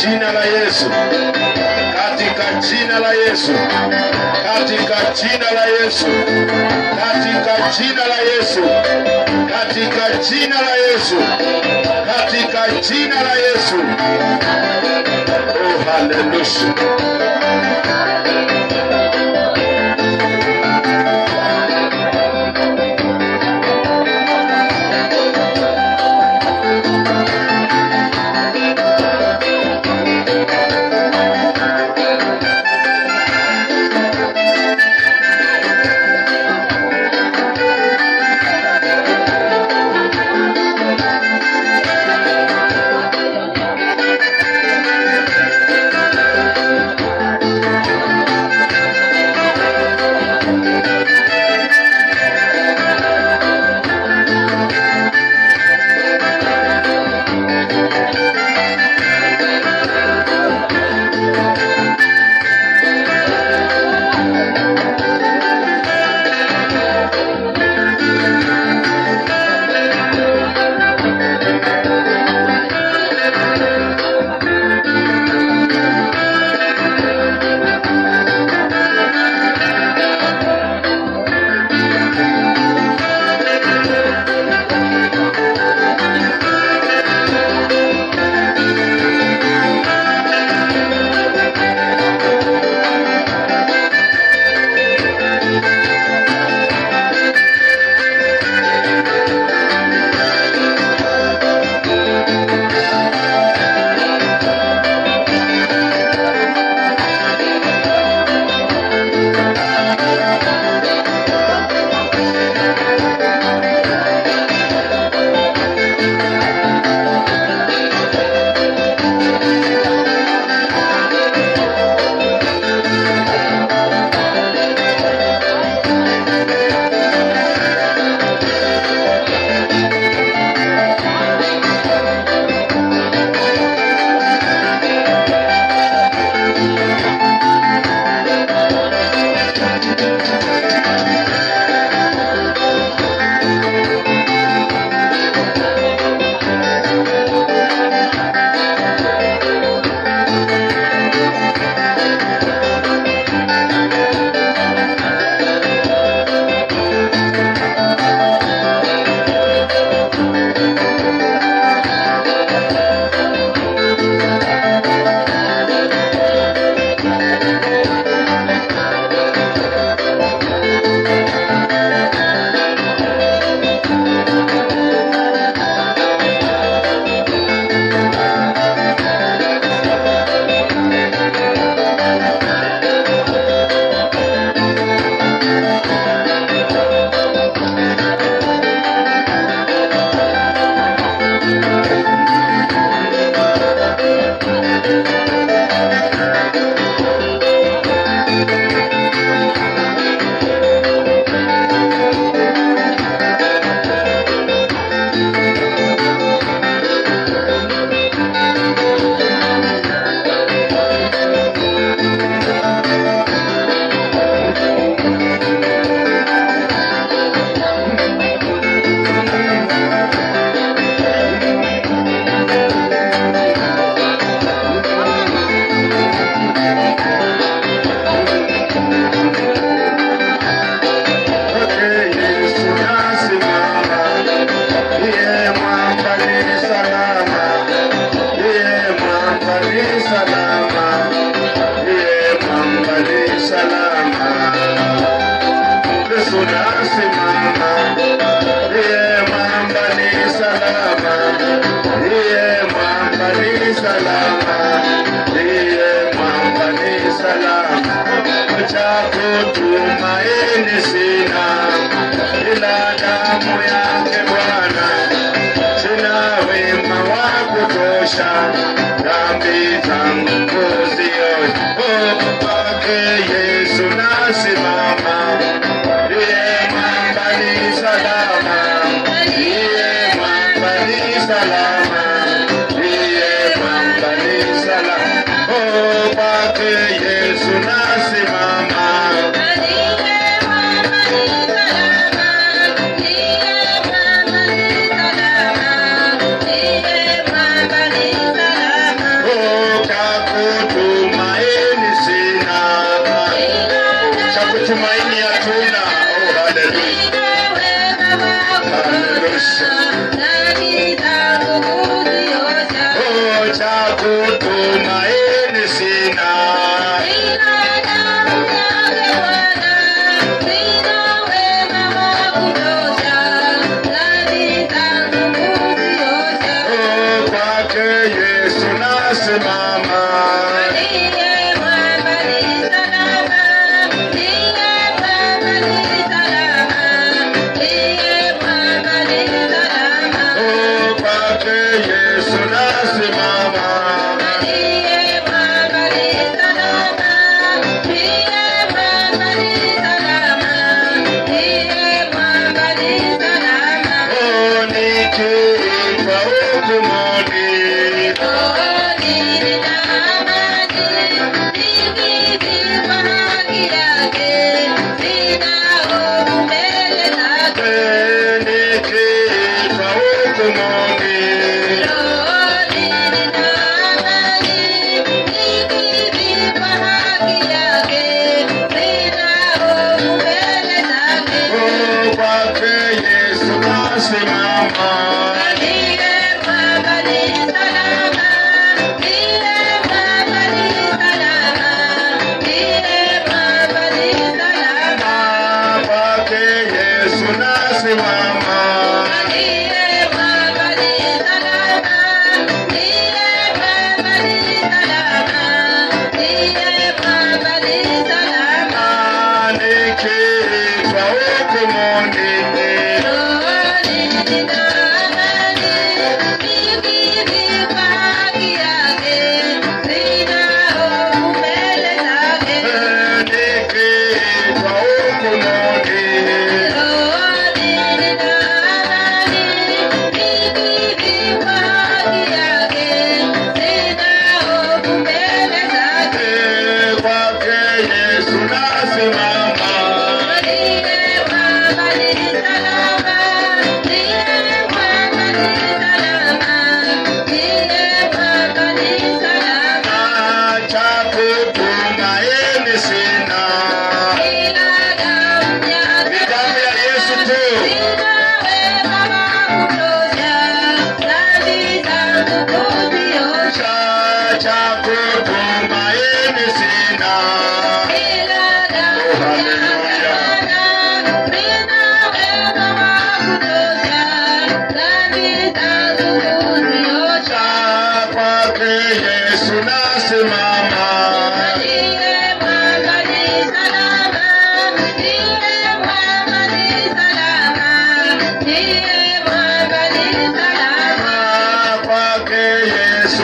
Jina la Yesu, katika jina la Yesu, katika jina la Yesu, katika jina la Yesu, katika jina la Yesu, katika jina la Yesu. Oh, hallelujah.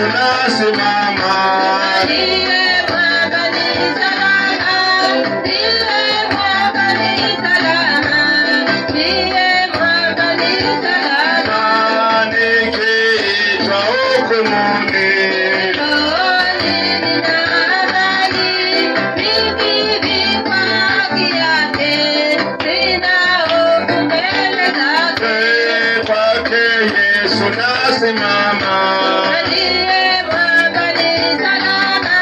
Tunasimama tunasimama. Ndiye mwamba ni salama,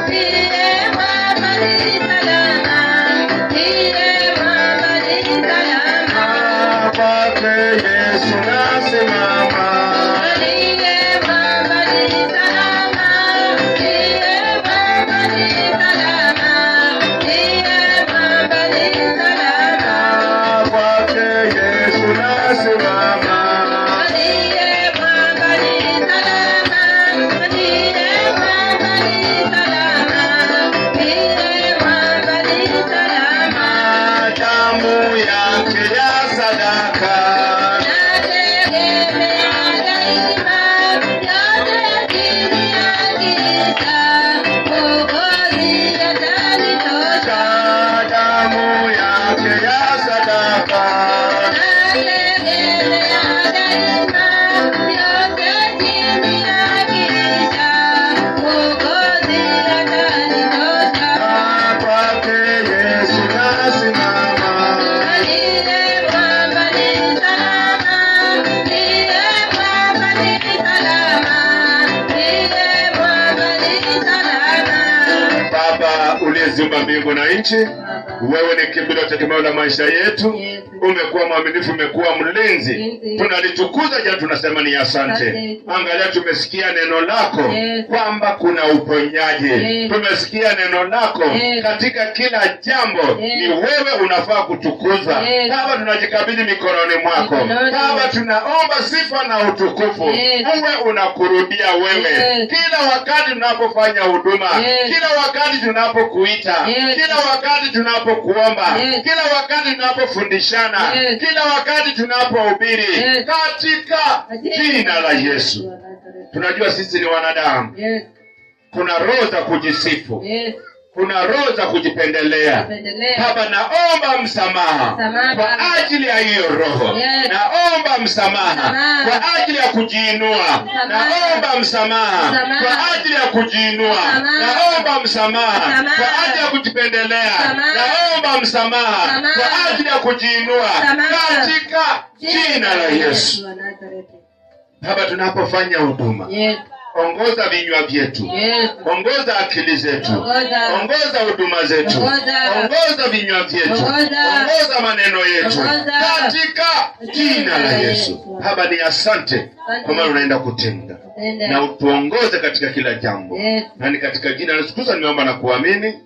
ndiye mwamba ni salama, ndiye mwamba ni salama. Kwake Yesu nasimama. Ndiye mwamba ni salama, ndiye mwamba ni salama, ndiye mwamba ni salama. Kwake Yesu nasimama. Ndiye mwamba ni salama, ndiye mwamba ni salama, ndiye mwamba ni salama. Damu yake ya sadaka. Nategemea daima, yote chini ya giza, Mwokozi atanitosha. Damu yake ya sadaka. Nategemea daima, yote chini ya giza, Mwokozi atanitosha. Kwake Yesu nasimama. Ndiye mwamba ni salama, ndiye mwamba ni salama, ndiye mwamba ni salama. Baba uliyeziumba mbingu na nchi, wewe ni kimbilio tegemeo la maisha yetu. Umekuwa mwaminifu, umekuwa mlinzi. Tunalitukuza jana, tunasema ni asante. Angalia, tumesikia neno lako kwamba kuna uponyaji. Tumesikia neno lako katika kila jambo ni wewe unafaa kutukuzwa. Baba, tunajikabidhi mikononi mwako. Baba, tunaomba sifa na utukufu uwe unakurudia wewe kila wakati tunapofanya huduma, kila wakati tunapokuita, kila wakati tunapokuomba, kila wakati tunapofundishana, kila wakati tunapohubiri, katika jina la Yesu. Tunajua sisi ni wanadamu, kuna roho za kujisifu, kuna roho za kujipendelea. Baba, naomba msamaha kwa ajili ya hiyo roho. Naomba msamaha kwa ajili ya kujiinua. Naomba msamaha kwa ajili ya kujiinua. Naomba msamaha kwa ajili ya kujipendelea. Naomba msamaha kwa ajili ya kujiinua, katika jina la Yesu. Baba, tunapofanya huduma, ongoza vinywa vyetu, ongoza akili zetu, ongoza huduma zetu, ongoza vinywa vyetu, ongoza maneno yetu, katika jina la Yesu. Baba, ni asante kwa maana unaenda kutenda, na utuongoze katika kila jambo, na ni katika jina la Yesu Kristo nimeomba na kuamini.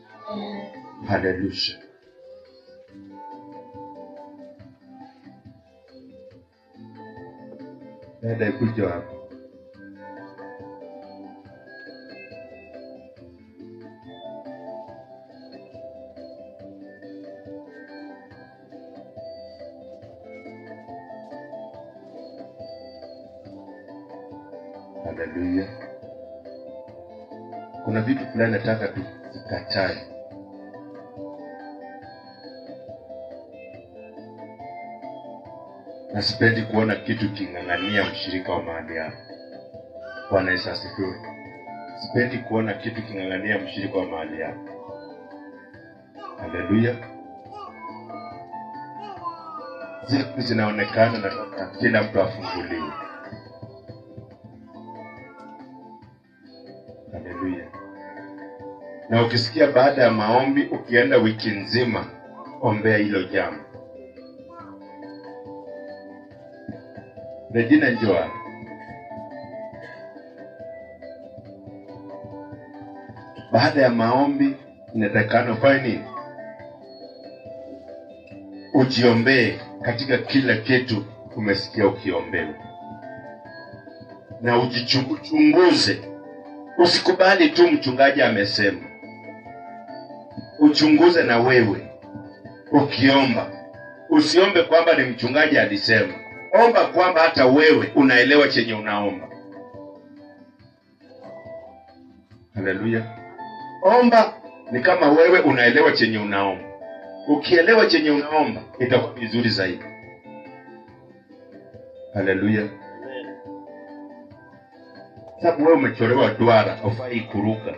Haleluya. Dada kuja hapo. Haleluya. Kuna vitu fulani nataka tukatae. Na sipendi kuona kitu king'ang'ania mshirika wa mahali hapa. Bwana Yesu asifiwe. Sipendi kuona kitu king'ang'ania mshirika wa mahali hapa. Haleluya. Zitu zinaonekana na kila mtu afunguliwe. Haleluya. Na ukisikia baada ya maombi, ukienda wiki nzima, ombea hilo jambo. Regina, njoo. Baada ya maombi inatakana ufanye nini? Ujiombee katika kila kitu umesikia ukiombewa. Na ujichunguze. Usikubali tu mchungaji amesema. Uchunguze na wewe ukiomba. Usiombe kwamba ni mchungaji alisema. Omba kwamba hata wewe unaelewa chenye unaomba. Haleluya. Omba ni kama wewe unaelewa chenye unaomba. Ukielewa chenye unaomba, itakuwa vizuri zaidi. Haleluya. Sababu wewe umechorewa duara, hufai kuruka.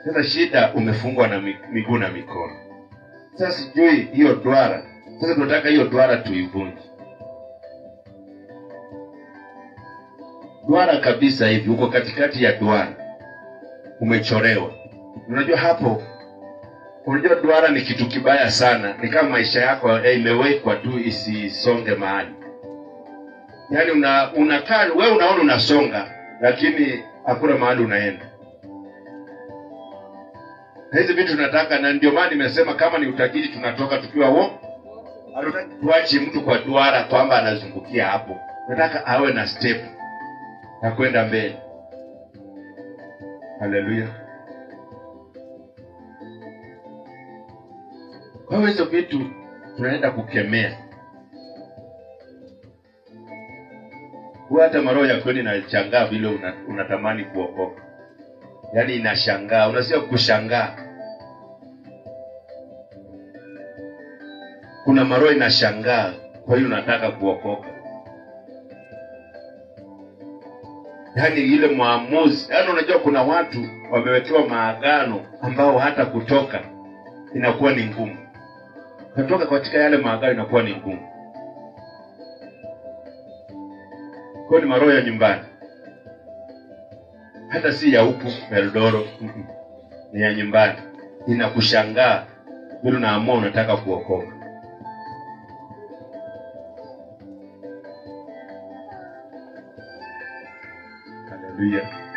Sasa shida umefungwa na miguu na mikono. Sasa sijui hiyo duara. Sasa tunataka hiyo duara tuivunje. duara kabisa hivi, uko katikati ya duara, umechorewa. Unajua hapo, unajua duara ni kitu kibaya sana. Ni kama maisha yako imewekwa tu isisonge mahali. Yaani unakaa wewe unaona unasonga, lakini hakuna mahali unaenda. Na hizi vitu tunataka, na ndio maana nimesema kama ni utajiri tunatoka tukiwa hatutaki tuache mtu kwa duara kwamba anazungukia hapo. Nataka awe na step na kwenda mbele. Haleluya. Kwa hizo vitu tunaenda kukemea. Hata maroho ya kweli inashangaa vile unatamani kuokoka. Yaani inashangaa, unasikia kushangaa. Kuna maroho inashangaa, kwa hiyo unataka kuokoka. Yaani ile maamuzi, yaani unajua kuna watu wamewekewa maagano ambao hata kutoka inakuwa ni ngumu. Kutoka katika yale maagano inakuwa ni ngumu. Kwa ni maroho ya nyumbani. Hata si ya huku Meldoro, ni ya nyumbani. Inakushangaa vile unaamua unataka kuokoka. Haleluya.